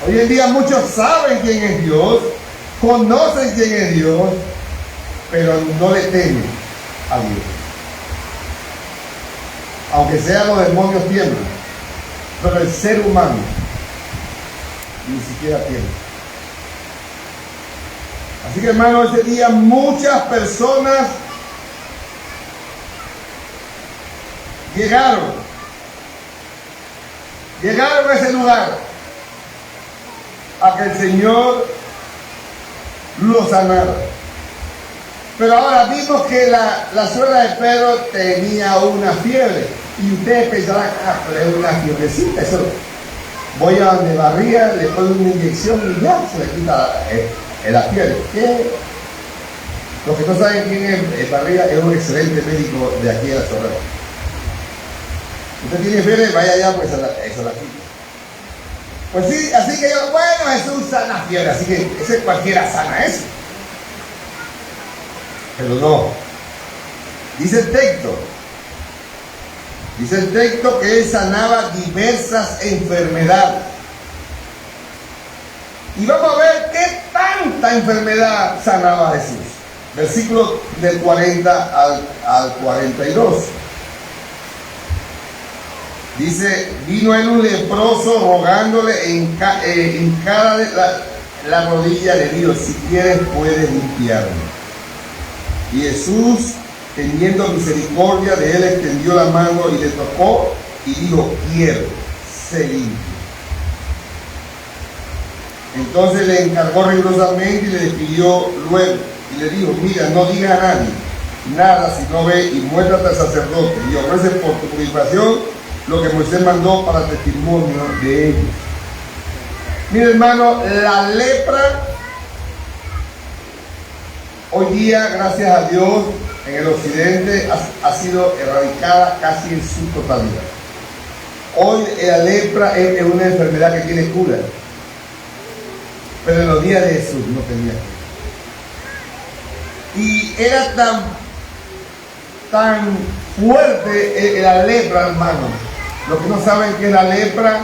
Hoy en día muchos saben quién es Dios, conocen quién es Dios, pero no le temen a Dios. Aunque sean los demonios tiemblan, pero el ser humano ni siquiera tiembla. Así que, hermano, ese día muchas personas llegaron a ese lugar a que el Señor los sanara. Pero ahora vimos que la suegra de Pedro tenía una fiebre. Y ustedes pensarán, pero es una fiebrecita, eso. Voy a donde barría, le pongo una inyección y ya se le quita la fiebre. ¿Qué? Los que no saben quién es Barriga, es un excelente médico de aquí de la Chorrera. Usted tiene fiebre, vaya allá, pues eso la quita. Pues sí, así que yo, bueno, Jesús sana fiebre, así que ese cualquiera sana eso. Pero no. Dice el texto que él sanaba diversas enfermedades. Y vamos a ver qué tanta enfermedad sanaba Jesús. Versículo del 40 al 42. Dice, vino él un leproso rogándole en cara de la rodilla de Dios, si quieres puedes limpiarme. Y Jesús, teniendo misericordia de él, extendió la mano y le tocó y dijo, quiero, sé limpio. Entonces le encargó rigurosamente y le despidió luego y le dijo, mira, no digas a nadie nada, sino ve y muéstrate al sacerdote y ofrece por tu purificación lo que Moisés mandó para testimonio de ellos. Mira, hermano, la lepra hoy día, gracias a Dios, en el occidente ha sido erradicada casi en su totalidad. Hoy la lepra es una enfermedad que tiene cura, pero en los días de Jesús no tenía cura. Y era tan fuerte la lepra, hermano. Los que no saben qué es la lepra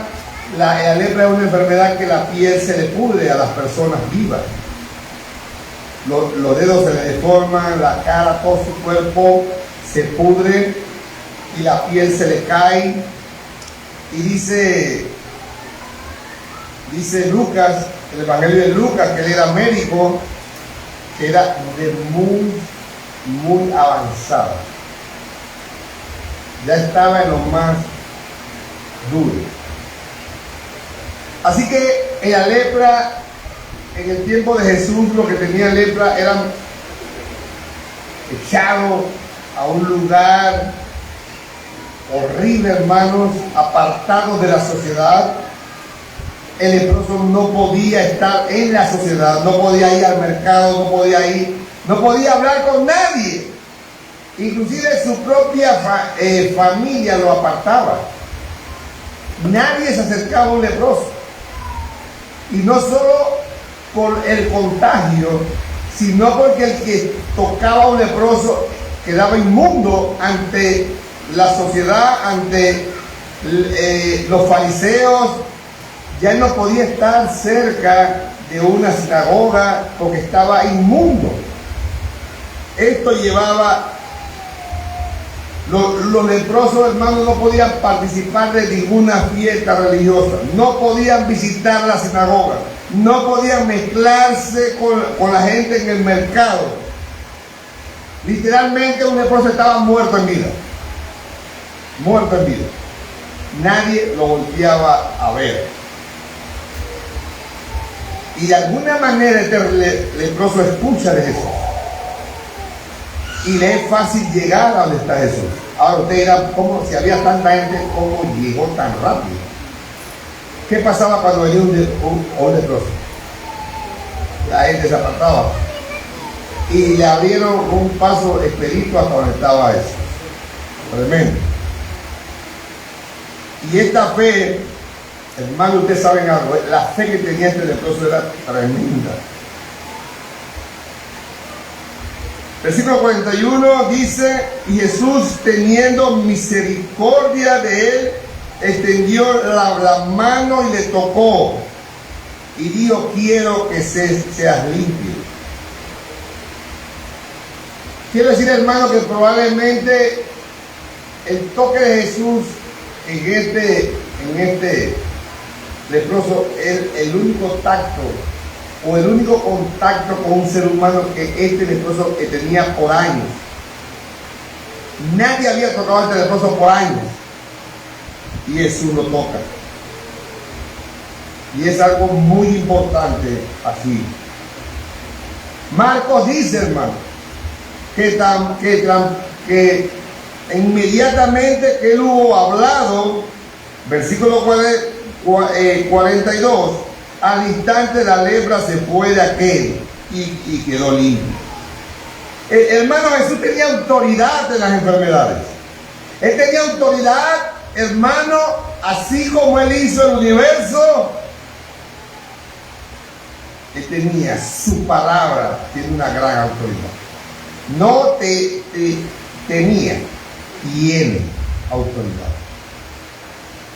es una enfermedad que la piel se le pudre a las personas vivas. Los dedos se le deforman, la cara, todo su cuerpo se pudre y la piel se le cae. Y dice Lucas, el Evangelio de Lucas, que él era médico, que era de muy avanzada. Ya estaba en lo más duro. Así que en la lepra, en el tiempo de Jesús, lo que tenía lepra eran echados a un lugar horrible, hermanos, apartados de la sociedad. El leproso no podía estar en la sociedad, no podía ir al mercado, no podía hablar con nadie. Inclusive su propia familia lo apartaba. Nadie se acercaba a un leproso. Y no solo por el contagio, sino porque el que tocaba a un leproso quedaba inmundo ante la sociedad, ante los fariseos. Ya no podía estar cerca de una sinagoga porque estaba inmundo. Esto llevaba, los leprosos, hermanos, no podían participar de ninguna fiesta religiosa, no podían visitar la sinagoga, no podían mezclarse con la gente en el mercado. Literalmente un leproso estaba muerto en vida. Muerto en vida. Nadie lo volteaba a ver. Y de alguna manera este leproso escucha de Jesús. Y le es fácil llegar a donde está Jesús. Ahora usted dirá, ¿cómo, si había tanta gente, cómo llegó tan rápido? ¿Qué pasaba cuando venía un leproso? La gente se apartaba. Y le abrieron un paso expedito hasta donde estaba Jesús. Tremendo. Y esta fe, hermano, ustedes saben algo, la fe que tenía este leproso era tremenda. Versículo 41 dice, y Jesús, teniendo misericordia de él, extendió la mano y le tocó y dijo, quiero que seas limpio. Quiero decir, hermano, que probablemente el toque de Jesús en este leproso es el único tacto o el único contacto con un ser humano que este leproso tenía por años. Nadie había tocado a este leproso por años y Jesús lo toca. Y es algo muy importante así. Marcos dice, hermano, que inmediatamente que él hubo hablado, versículo 42, al instante la lepra se fue de aquel y quedó limpio. Hermano, Jesús tenía autoridad en las enfermedades. Él tenía autoridad, hermano, así como él hizo el universo. Él tenía su palabra, tiene una gran autoridad. No te tiene autoridad.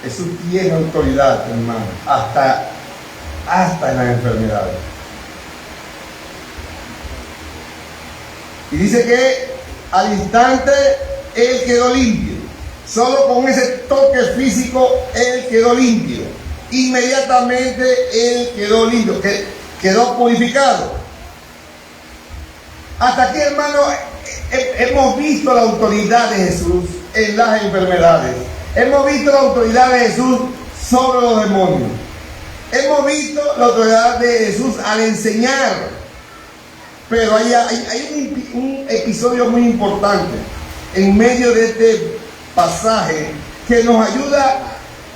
Jesús tiene autoridad, hermano, hasta en las enfermedades. Y dice que al instante él quedó limpio. Solo con ese toque físico él quedó limpio. Inmediatamente él quedó limpio, quedó purificado. Hasta aquí, hermano, hemos visto la autoridad de Jesús en las enfermedades. Hemos visto la autoridad de Jesús sobre los demonios. Hemos visto la autoridad de Jesús al enseñar. Pero hay un episodio muy importante en medio de este pasaje que nos ayuda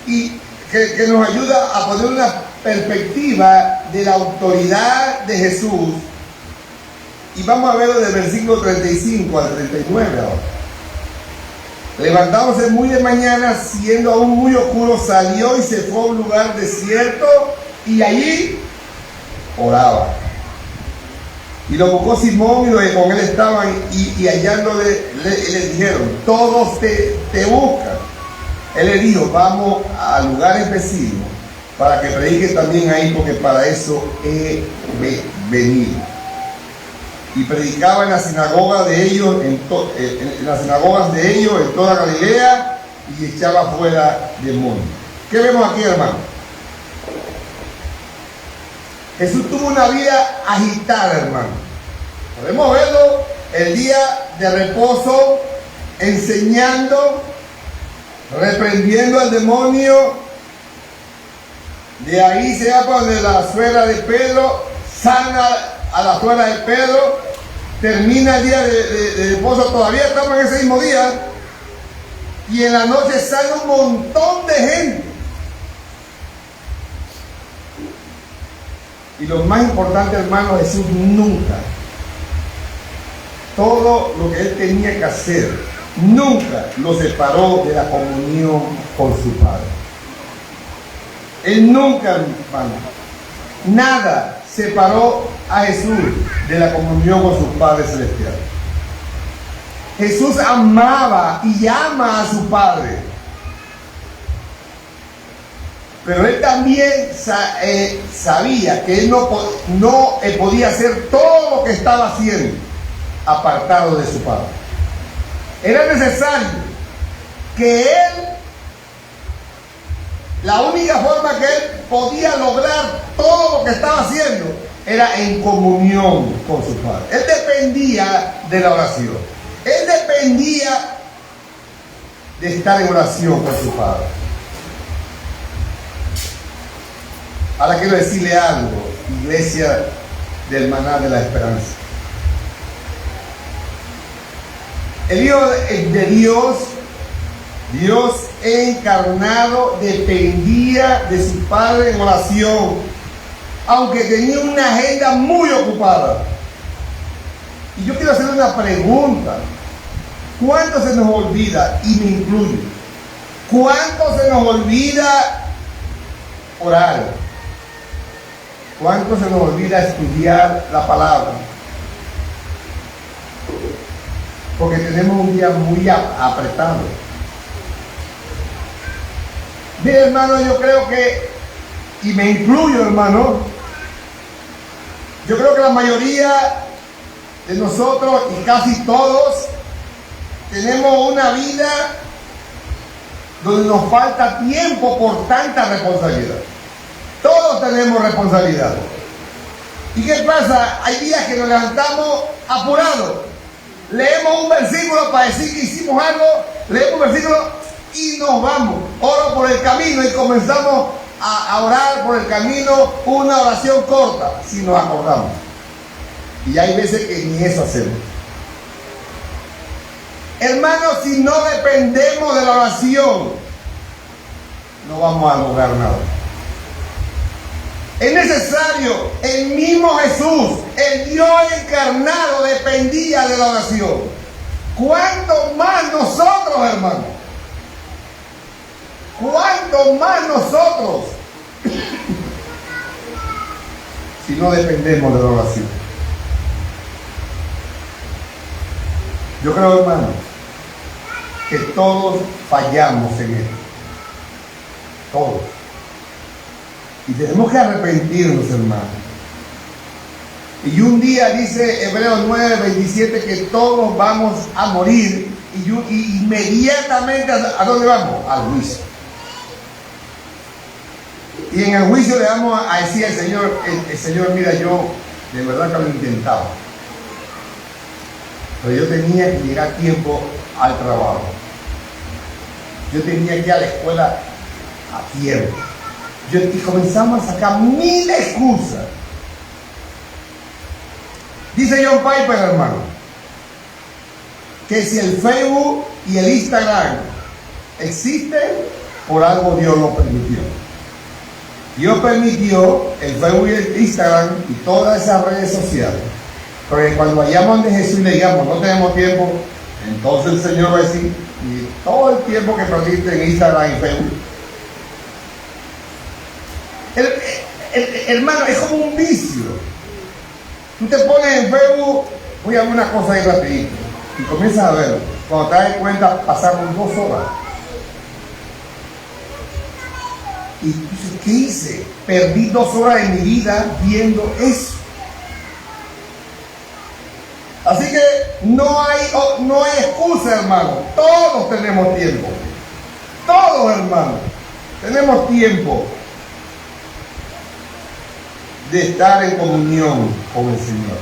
que nos ayuda a poner una perspectiva de la autoridad de Jesús. Y vamos a verlo del versículo 35 al 39 ahora. Levantándose muy de mañana, siendo aún muy oscuro, salió y se fue a un lugar desierto y allí oraba. Y lo buscó Simón y los que con él estaban, y hallándole le dijeron: todos te buscan. Él le dijo: vamos a lugares vecinos para que predique también ahí, porque para eso he venido. Y predicaba en las sinagogas de ellos, en las sinagogas de ellos en toda Galilea, y echaba fuera demonios. ¿Qué vemos aquí, hermano? Jesús tuvo una vida agitada, hermano. Podemos verlo el día de reposo, enseñando, reprendiendo al demonio. De ahí se va para donde la suegra de Pedro, sana a la suegra de Pedro, termina el día de reposo, todavía estamos en ese mismo día, y en la noche sale un montón de gente. Y lo más importante, hermano, Jesús nunca, todo lo que él tenía que hacer, nunca lo separó de la comunión con su Padre. Él nunca, hermano, nada separó a Jesús de la comunión con su Padre Celestial. Jesús amaba y ama a su Padre. Pero él también sabía que él no podía hacer todo lo que estaba haciendo apartado de su Padre. Era necesario que él, la única forma que él podía lograr todo lo que estaba haciendo era en comunión con su Padre. Él dependía de la oración. Él dependía de estar en oración con su Padre. Ahora quiero decirle algo, iglesia del Maná de la Esperanza. El Hijo de Dios, Dios encarnado, dependía de su Padre en oración, aunque tenía una agenda muy ocupada. Y yo quiero hacerle una pregunta. ¿Cuánto se nos olvida, y me incluyo, cuánto se nos olvida orar? ¿Cuánto se nos olvida estudiar la palabra? Porque tenemos un día muy apretado. Mire, hermano, yo creo que, y me incluyo, hermano, yo creo que la mayoría de nosotros, y casi todos, tenemos una vida donde nos falta tiempo por tanta responsabilidad. Todos tenemos responsabilidad. ¿Y qué pasa? Hay días que nos levantamos apurados. Leemos un versículo para decir que hicimos algo, leemos un versículo y nos vamos. Oro por el camino y comenzamos a orar por el camino una oración corta, si nos acordamos. Y hay veces que ni eso hacemos. Hermanos, si no dependemos de la oración, no vamos a lograr nada. Es necesario, el mismo Jesús, el Dios encarnado, dependía de la oración. ¿Cuánto más nosotros, hermanos? ¿Cuánto más nosotros si no dependemos de la oración? Yo creo, hermano, que todos fallamos en esto. Todos. Y tenemos que arrepentirnos, hermanos. Y un día dice Hebreos 9:27 que todos vamos a morir. Y inmediatamente, ¿a dónde vamos? Al juicio. Y en el juicio le vamos a decir al Señor, el Señor, mira, yo de verdad que lo intentaba. Pero yo tenía que llegar a tiempo al trabajo. Yo tenía que ir a la escuela a tiempo. Y comenzamos a sacar 1000 excusas. Dice John Piper, hermano, que si el Facebook y el Instagram existen, por algo Dios lo permitió. Dios permitió el Facebook y el Instagram y todas esas redes sociales. Porque cuando vayamos ante Jesús y le digamos, no tenemos tiempo, entonces el Señor va a decir, y todo el tiempo que perdiste en Instagram y Facebook. Hermano, es como un vicio. Tú te pones en Facebook, voy a ver una cosa ahí rapidito, y comienzas a verlo. Cuando te das cuenta, pasaron 2 horas. Y tú dices, ¿qué hice? Perdí 2 horas de mi vida viendo eso. Así que no hay excusa, hermano. Todos tenemos tiempo. Todos, hermano, tenemos tiempo de estar en comunión con el Señor.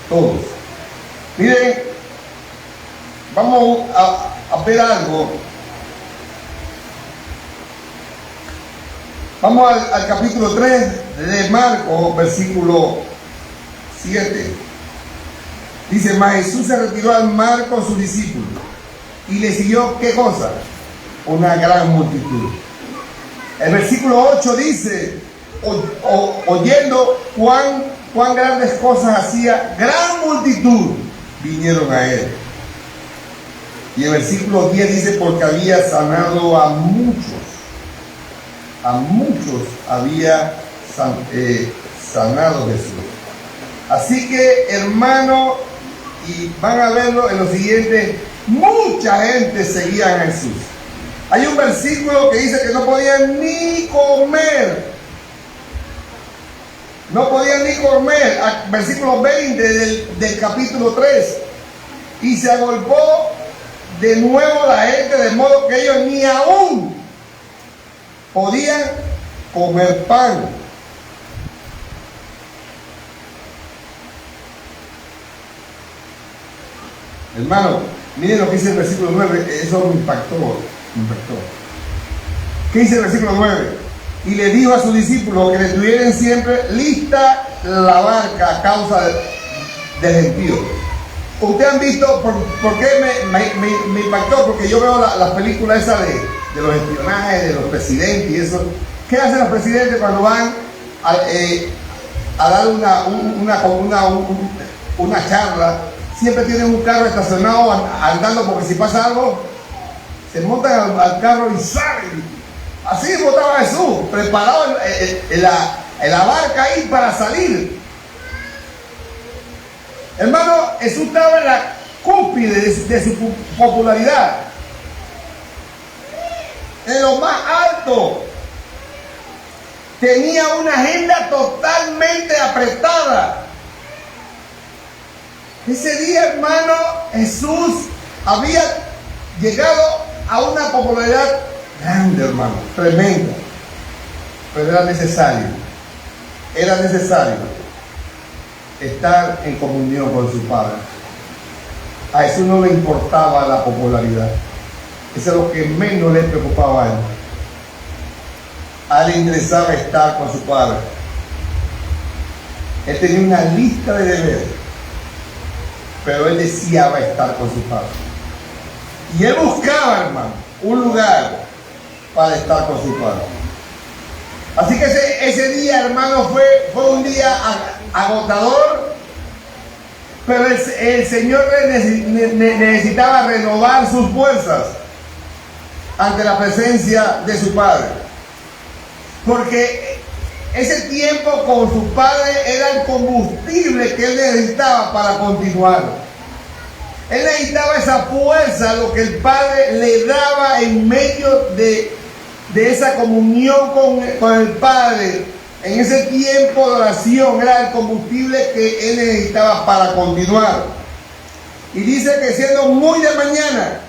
Todos. Miren, vamos a ver algo. Vamos al capítulo 3 de Marcos, versículo 7. Dice, mas Jesús se retiró al mar con sus discípulos y le siguió, ¿qué cosa? Una gran multitud. El versículo 8 dice, oyendo cuán grandes cosas hacía, gran multitud vinieron a él. Y el versículo 10 dice, porque había sanado a muchos había sanado Jesús. Así que, hermano, y van a verlo en lo siguiente, mucha gente seguía a Jesús. Hay un versículo que dice que no podían ni comer. No podían ni comer. Versículo 20 del capítulo 3. Y se agolpó de nuevo la gente, de modo que ellos ni aún podían comer pan. Hermano, miren lo que dice el versículo 9. Eso me impactó. ¿Qué dice el versículo 9? Y le dijo a sus discípulos que le tuvieran siempre lista la barca a causa del gentío. Ustedes han visto, ¿por qué me impactó? Porque yo veo las películas esas de los espionajes, de los presidentes y eso. ¿Qué hacen los presidentes cuando van a dar una charla? Siempre tienen un carro estacionado andando, porque si pasa algo, se montan al carro y salen. Así estaba Jesús, preparado en la barca ahí para salir. Hermano, Jesús estaba en la cúspide de su popularidad, en lo más alto. Tenía una agenda totalmente apretada. Ese día, hermano, Jesús había llegado a una popularidad grande, hermano, tremenda. Pero era necesario estar en comunión con su Padre. A Jesús no le importaba la popularidad. Eso es lo que menos le preocupaba a él. A él le interesaba estar con su Padre. Él tenía una lista de deberes, pero él deseaba estar con su Padre. Y él buscaba, hermano, un lugar para estar con su Padre. Así que ese día, hermano, fue un día agotador, pero el Señor necesitaba renovar sus fuerzas ante la presencia de su Padre. Porque ese tiempo con su Padre era el combustible que él necesitaba para continuar. Él necesitaba esa fuerza, lo que el Padre le daba en medio de esa comunión con el Padre. En ese tiempo de oración era el combustible que él necesitaba para continuar. Y dice que siendo muy de mañana,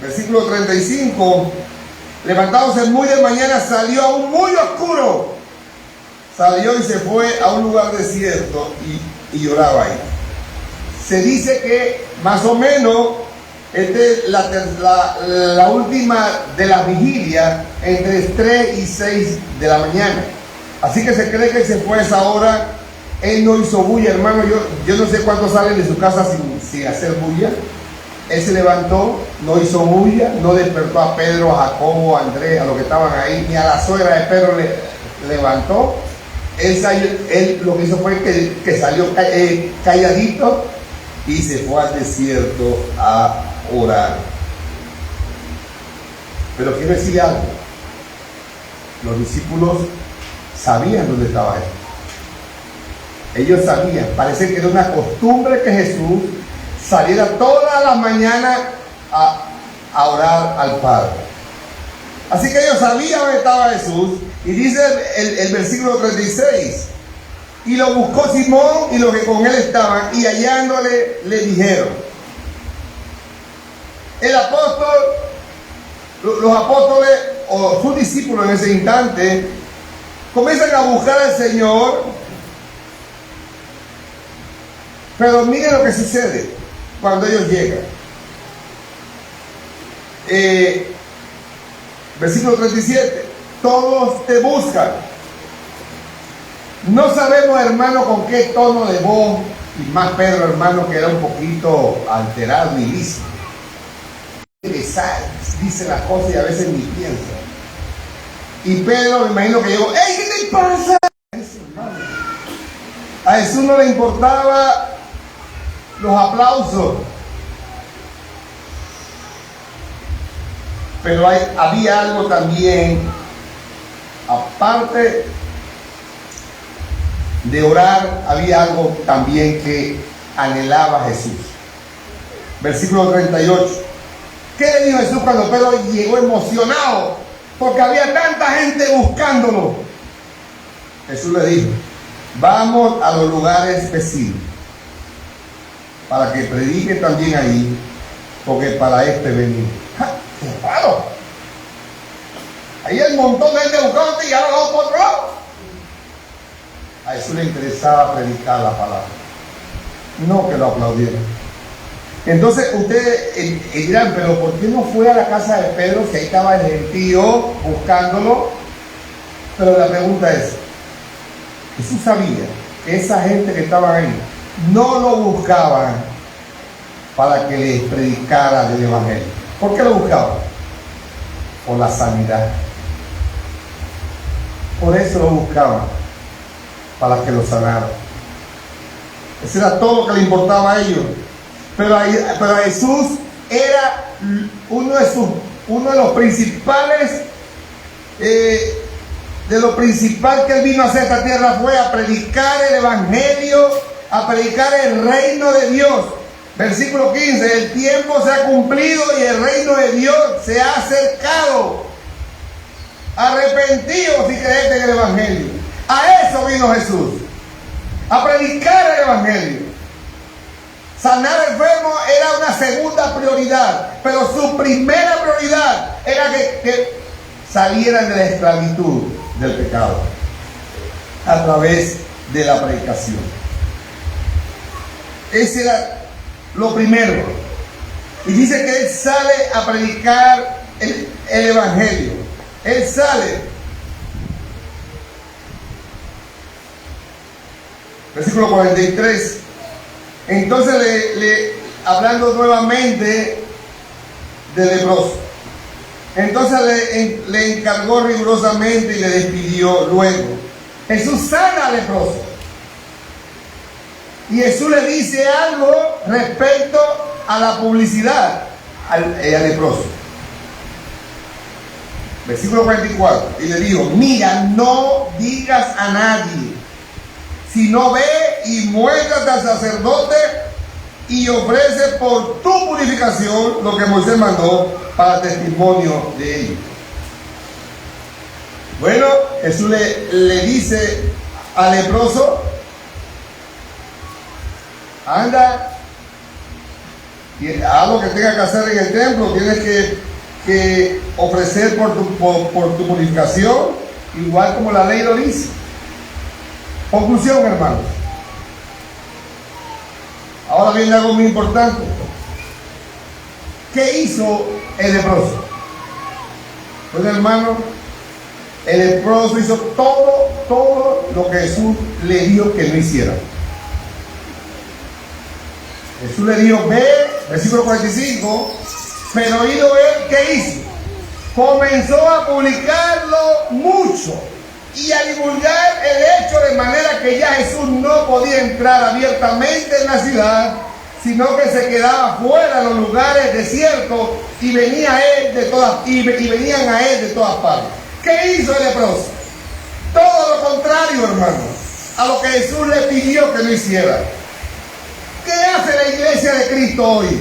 versículo 35, levantándose muy de mañana, salió aún muy oscuro. Salió y se fue a un lugar desierto y lloraba ahí. Se dice que más o menos la última de la vigilia entre 3 y 6 de la mañana. Así que se cree que se fue a esa hora. Él no hizo bulla, hermano. Yo no sé cuántos salen de su casa sin hacer bulla. Él se levantó, no hizo bulla, no despertó a Pedro, a Jacobo, a Andrés, a los que estaban ahí, ni a la suegra de Pedro le levantó. Él lo que hizo fue que salió calladito y se fue al desierto a orar. Pero quiero decir algo. Los discípulos sabían dónde estaba él. Ellos sabían. Parece que era una costumbre que Jesús saliera todas las mañanas a orar al Padre. Así que ellos sabían dónde estaba Jesús. Y dice el versículo 36. Y lo buscó Simón y los que con él estaban, y hallándole le dijeron. El apóstol, los apóstoles o sus discípulos en ese instante comienzan a buscar al Señor. Pero miren lo que sucede cuando ellos llegan. Versículo 37. Todos te buscan. No sabemos, hermano, con qué tono de voz, y más Pedro, hermano, que era un poquito alterado y listo. Dice las cosas y a veces ni piensa. Y Pedro, me imagino que llegó, ¡ey, qué te pasa! A Jesús no le importaba los aplausos. Pero había algo también, aparte de orar, había algo también que anhelaba Jesús. Versículo 38. ¿Qué le dijo Jesús cuando Pedro llegó emocionado? Porque había tanta gente buscándolo. Jesús le dijo, vamos a los lugares vecinos para que predique también ahí, porque para este venimos. ¡Claro! Ahí hay un montón de gente buscándote y ahora vamos por otro lado. A Jesús le interesaba predicar la palabra, no que lo aplaudieran. Entonces ustedes dirán, pero ¿por qué no fue a la casa de Pedro si ahí estaba el gentío buscándolo? Pero la pregunta es, Jesús sabía que esa gente que estaba ahí no lo buscaban para que les predicara del evangelio. ¿Por qué lo buscaban? Por la sanidad. Por eso lo buscaban, para que lo sanaran. Eso era todo lo que le importaba a ellos. Pero a Jesús era uno de los principales, de lo principal que él vino a hacer esta tierra fue a predicar el evangelio, a predicar el reino de Dios. Versículo 15, el tiempo se ha cumplido y el reino de Dios se ha acercado. Arrepentidos y creed en el evangelio. A eso vino Jesús, a predicar el evangelio. Sanar enfermos era una segunda prioridad, pero su primera prioridad era que salieran de la esclavitud del pecado a través de la predicación. Ese era lo primero. Y dice que él sale a predicar el evangelio. Él sale. Versículo 43. Entonces hablando nuevamente de leproso. Entonces le encargó rigurosamente y le despidió luego. Jesús sana al leproso. Y Jesús le dice algo respecto a la publicidad al leproso. Versículo 44. Y le dijo, mira, no digas a nadie, sino ve y muéstrate al sacerdote y ofrece por tu purificación lo que Moisés mandó para testimonio de ellos. Bueno, Jesús le dice al leproso: anda y haz lo que tengas que hacer en el templo, tienes que ofrecer por tu purificación, igual como la ley lo dice. Conclusión, hermanos. Ahora viene algo muy importante. ¿Qué hizo el leproso? Pues, hermano, el leproso hizo todo lo que Jesús le dijo que no hiciera. Jesús le dijo: ve, versículo 45, pero oído él, ¿qué hizo? Comenzó a publicarlo mucho y a divulgar el hecho, de manera que ya Jesús no podía entrar abiertamente en la ciudad, sino que se quedaba fuera en los lugares desiertos y venían a él de todas partes. ¿Qué hizo el leproso? Todo lo contrario, hermano, a lo que Jesús le pidió que no hiciera. ¿Qué hace la iglesia de Cristo hoy?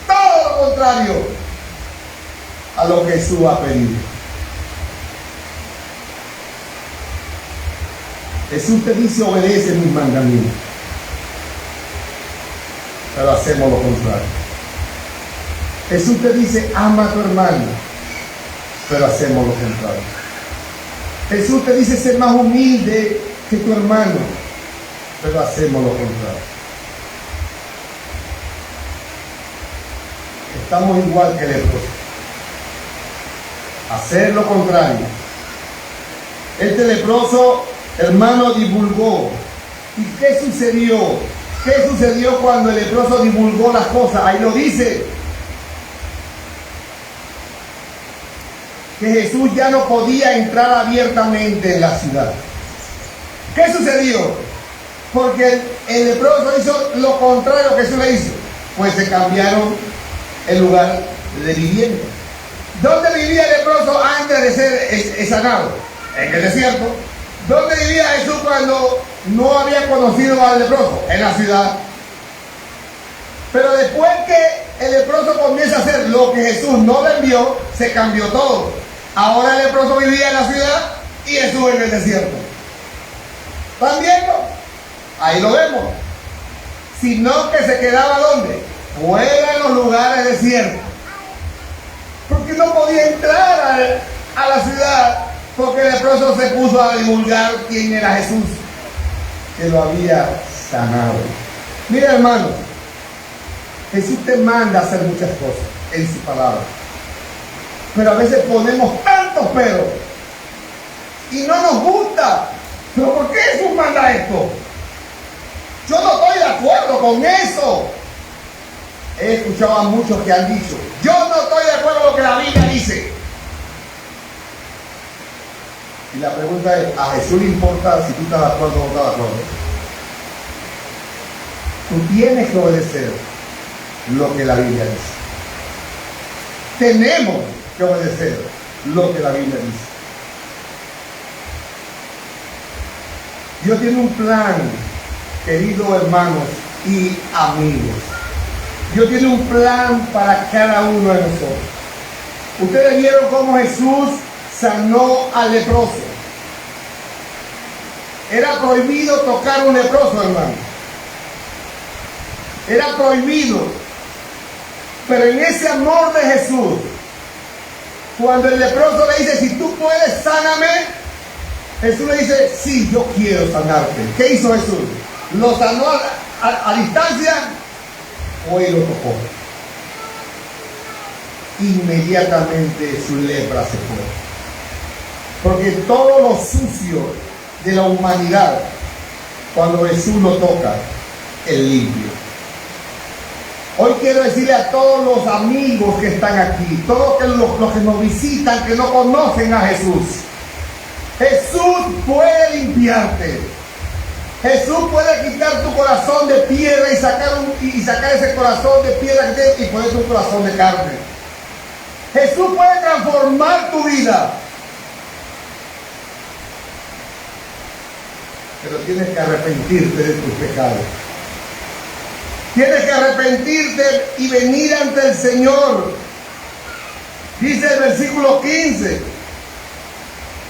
Todo lo contrario a lo que Jesús ha pedido. Jesús te dice: obedece mis mandamientos, pero hacemos lo contrario. Jesús te dice: ama a tu hermano, pero hacemos lo contrario. Jesús te dice: ser más humilde que tu hermano, pero hacemos lo contrario. Estamos igual que el leproso. Hacer lo contrario. Este leproso, hermano, divulgó. ¿Y qué sucedió? ¿Qué sucedió cuando el leproso divulgó las cosas? Ahí lo dice. Que Jesús ya no podía entrar abiertamente en la ciudad. ¿Qué sucedió? Porque el leproso hizo lo contrario que Jesús le hizo. Pues se cambiaron el lugar de vivienda. ¿Dónde vivía el leproso antes de ser sanado? En el desierto. ¿Dónde vivía Jesús cuando no había conocido al leproso? En la ciudad. Pero después que el leproso comienza a hacer lo que Jesús no le envió, se cambió todo. Ahora el leproso vivía en la ciudad y Jesús en el desierto. ¿Están viendo? Ahí lo vemos. Sino que se quedaba ¿dónde? Fuera en los lugares desiertos. Porque no podía entrar a la ciudad, porque el leproso se puso a divulgar quién era Jesús, que lo había sanado. Mira, hermano, Jesús te manda a hacer muchas cosas en su palabra, pero a veces ponemos tantos peros y no nos gusta. ¿Pero por qué Jesús manda esto? Yo no estoy de acuerdo con eso. He escuchado a muchos que han dicho: yo no estoy de acuerdo con lo que la Biblia dice. Y la pregunta es: ¿a Jesús le importa si tú estás de acuerdo o no estás de acuerdo? Tú tienes que obedecer lo que la Biblia dice. Tenemos que obedecer lo que la Biblia dice. Dios tiene un plan, queridos hermanos y amigos. Dios tiene un plan para cada uno de nosotros. Ustedes vieron cómo Jesús sanó al leproso. Era prohibido tocar a un leproso, hermano. Era prohibido. Pero en ese amor de Jesús, cuando el leproso le dice: si tú puedes, sáname, Jesús le dice: sí, yo quiero sanarte. ¿Qué hizo Jesús? ¿Lo sanó a distancia? Hoy lo tocó. Inmediatamente su lepra se fue. Porque todo lo sucio de la humanidad, cuando Jesús lo toca, es limpio. Hoy quiero decirle a todos los amigos que están aquí, todos los que nos visitan, que no conocen a Jesús: Jesús puede limpiarte. Jesús puede quitar tu corazón de piedra y sacar ese corazón de piedra que tienes y poner tu corazón de carne. Jesús puede transformar tu vida. Pero tienes que arrepentirte de tus pecados. Tienes que arrepentirte y venir ante el Señor. Dice el versículo 15: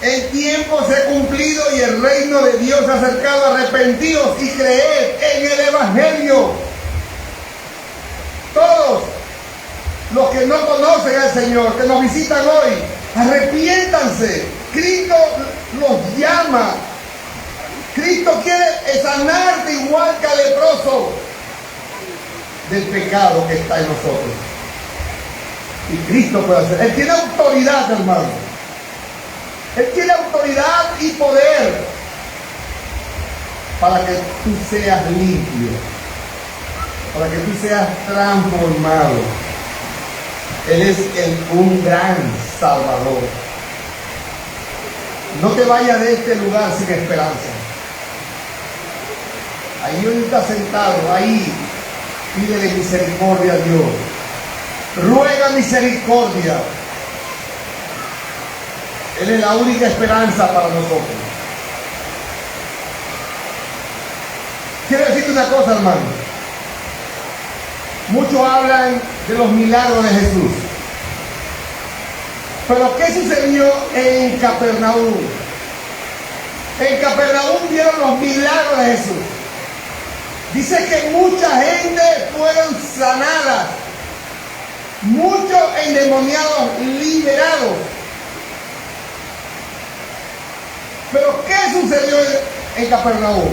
el tiempo se ha cumplido y el reino de Dios se ha acercado. Arrepentidos y creed en el Evangelio. Todos los que no conocen al Señor, que nos visitan hoy, arrepiéntanse. Cristo los llama. Cristo quiere sanarte igual que al leproso del pecado que está en nosotros. Y Cristo puede hacer. Él tiene autoridad, hermano. Él tiene autoridad y poder para que tú seas limpio, para que tú seas transformado. Él es un gran Salvador. No te vayas de este lugar sin esperanza. Ahí donde estás sentado, ahí pídele misericordia a Dios. Ruega misericordia. Él es la única esperanza para nosotros. Quiero decirte una cosa, hermano. Muchos hablan de los milagros de Jesús. Pero ¿qué sucedió en Capernaum? En Capernaum vieron los milagros de Jesús. Dice que mucha gente fueron sanadas. Muchos endemoniados liberados. Pero ¿qué sucedió en Capernaum?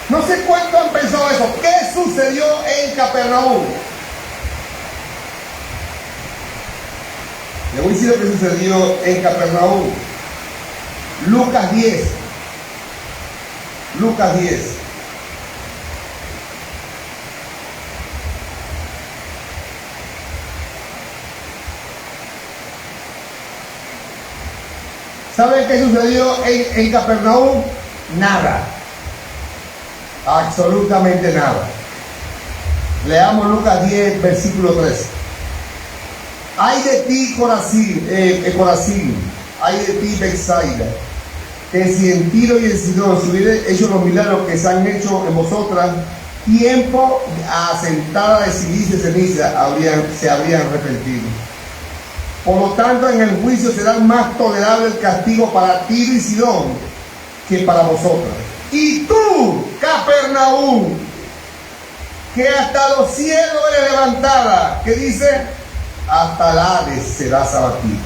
No sé cuánto han pensado eso. ¿Qué sucedió en Capernaum? Le voy a decir lo que sucedió en Capernaum. Lucas 10. Lucas 10. ¿Saben qué sucedió en Capernaum? Nada. Absolutamente nada. Leamos Lucas 10, versículo 3. Ay de ti, Corazín, ay de ti, Betsaida, que si en Tiro y en Sidón se hubieran hecho los milagros que se han hecho en vosotras, tiempo asentada de silicio y ceniza se habrían arrepentido. Por lo tanto, en el juicio será más tolerable el castigo para Tiro y Sidón que para vosotras. Y tú, Capernaum, que hasta los cielos eres levantada, que dice, hasta el Hades serás abatida.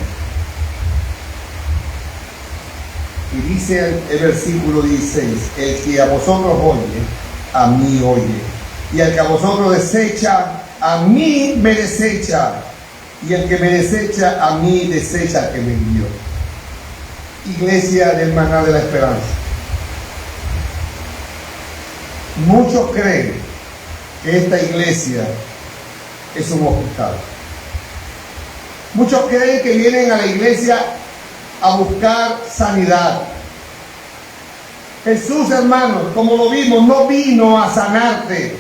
Y dice el versículo 16, el que a vosotros oye, a mí oye. Y el que a vosotros desecha, a mí me desecha. Y el que me desecha, a mí desecha al que me envió. Iglesia del Maná de la Esperanza. Muchos creen que esta iglesia es un hospital. Muchos creen que vienen a la iglesia a buscar sanidad. Jesús, hermanos, como lo vimos, no vino a sanarte.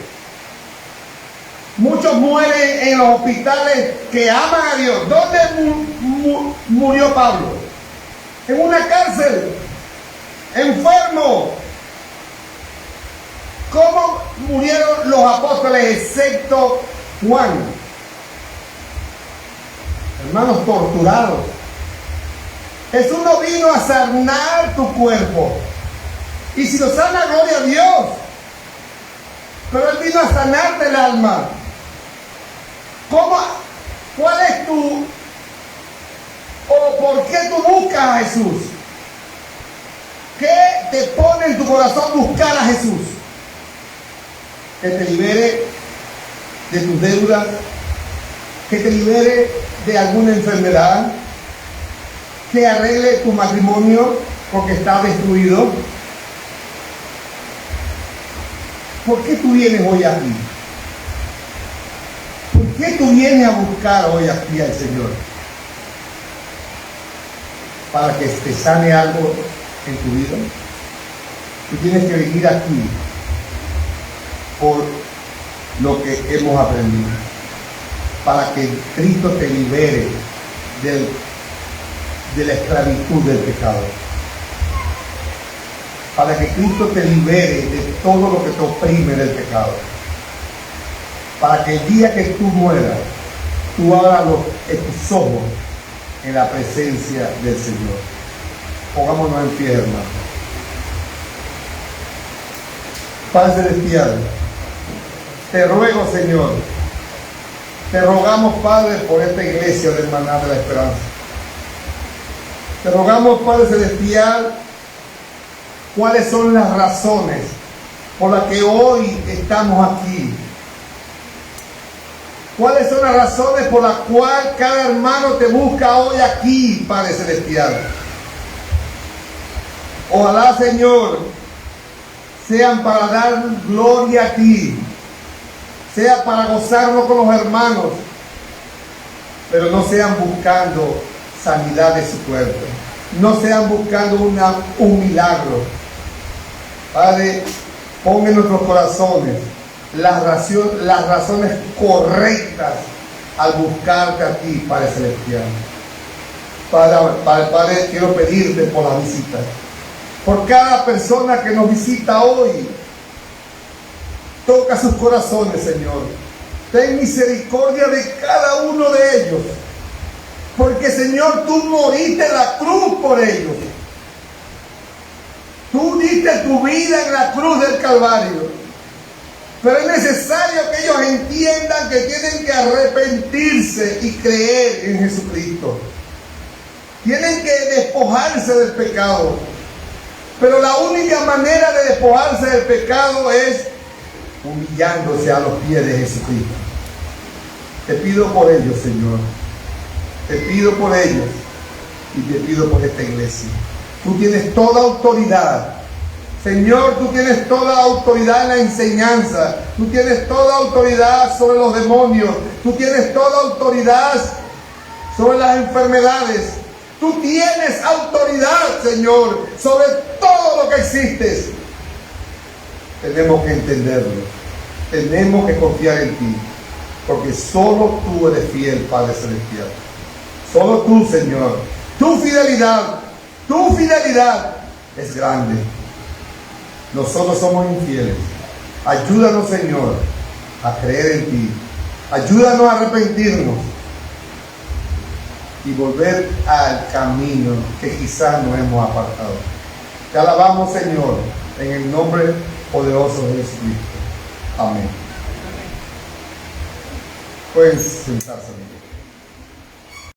Muchos mueren en los hospitales que aman a Dios. ¿Dónde murió Pablo? En una cárcel, enfermo. ¿Cómo murieron los apóstoles excepto Juan? Hermanos, torturados. Jesús no vino a sanar tu cuerpo. Y si lo sana, gloria a Dios. Pero Él vino a sanarte el alma. ¿Cómo? ¿Cuál es tu... o por qué tú buscas a Jesús? ¿Qué te pone en tu corazón buscar a Jesús? Que te libere de tus deudas, que te libere de alguna enfermedad, que arregle tu matrimonio porque está destruido. ¿Por qué tú vienes hoy aquí? ¿Por qué tú vienes a buscar hoy aquí al Señor? Para que te sane algo en tu vida. Tú tienes que venir aquí por lo que hemos aprendido, para que Cristo te libere de la esclavitud del pecado, para que Cristo te libere de todo lo que te oprime del pecado. para que el día que tú mueras, tú abras tus ojos en la presencia del Señor. Pongámonos en pie, hermano. Padre celestial, te ruego, Señor, te rogamos, Padre, por esta iglesia de Hermandad de la Esperanza. Te rogamos, Padre celestial, cuáles son las razones por las que hoy estamos aquí. ¿Cuáles son las razones por las cuales cada hermano te busca hoy aquí, Padre celestial? Ojalá, Señor, sean para dar gloria a ti, sea para gozarnos con los hermanos, pero no sean buscando sanidad de su cuerpo, no sean buscando un milagro. Padre, pon en nuestros corazones las razones correctas al buscarte a ti, Padre celestial. Padre, quiero pedirte por la visita, por cada persona que nos visita hoy. Toca sus corazones, Señor. Ten misericordia de cada uno de ellos, porque, Señor, tú moriste en la cruz por ellos. Tú diste tu vida en la cruz del Calvario. Pero es necesario que ellos entiendan que tienen que arrepentirse y creer en Jesucristo. Tienen que despojarse del pecado. Pero la única manera de despojarse del pecado es humillándose a los pies de Jesucristo. Te pido por ellos, Señor. Te pido por ellos y te pido por esta iglesia. Tú tienes toda autoridad. Señor, tú tienes toda autoridad en la enseñanza. Tú tienes toda autoridad sobre los demonios. Tú tienes toda autoridad sobre las enfermedades. Tú tienes autoridad, Señor, sobre todo lo que existe. Tenemos que entenderlo. Tenemos que confiar en ti. Porque solo tú eres fiel, Padre celestial. Solo tú, Señor. Tu fidelidad es grande. Nosotros somos infieles. Ayúdanos, Señor, a creer en ti. Ayúdanos a arrepentirnos y volver al camino que quizás nos hemos apartado. Te alabamos, Señor, en el nombre poderoso de Jesucristo. Amén. Pueden sentarse.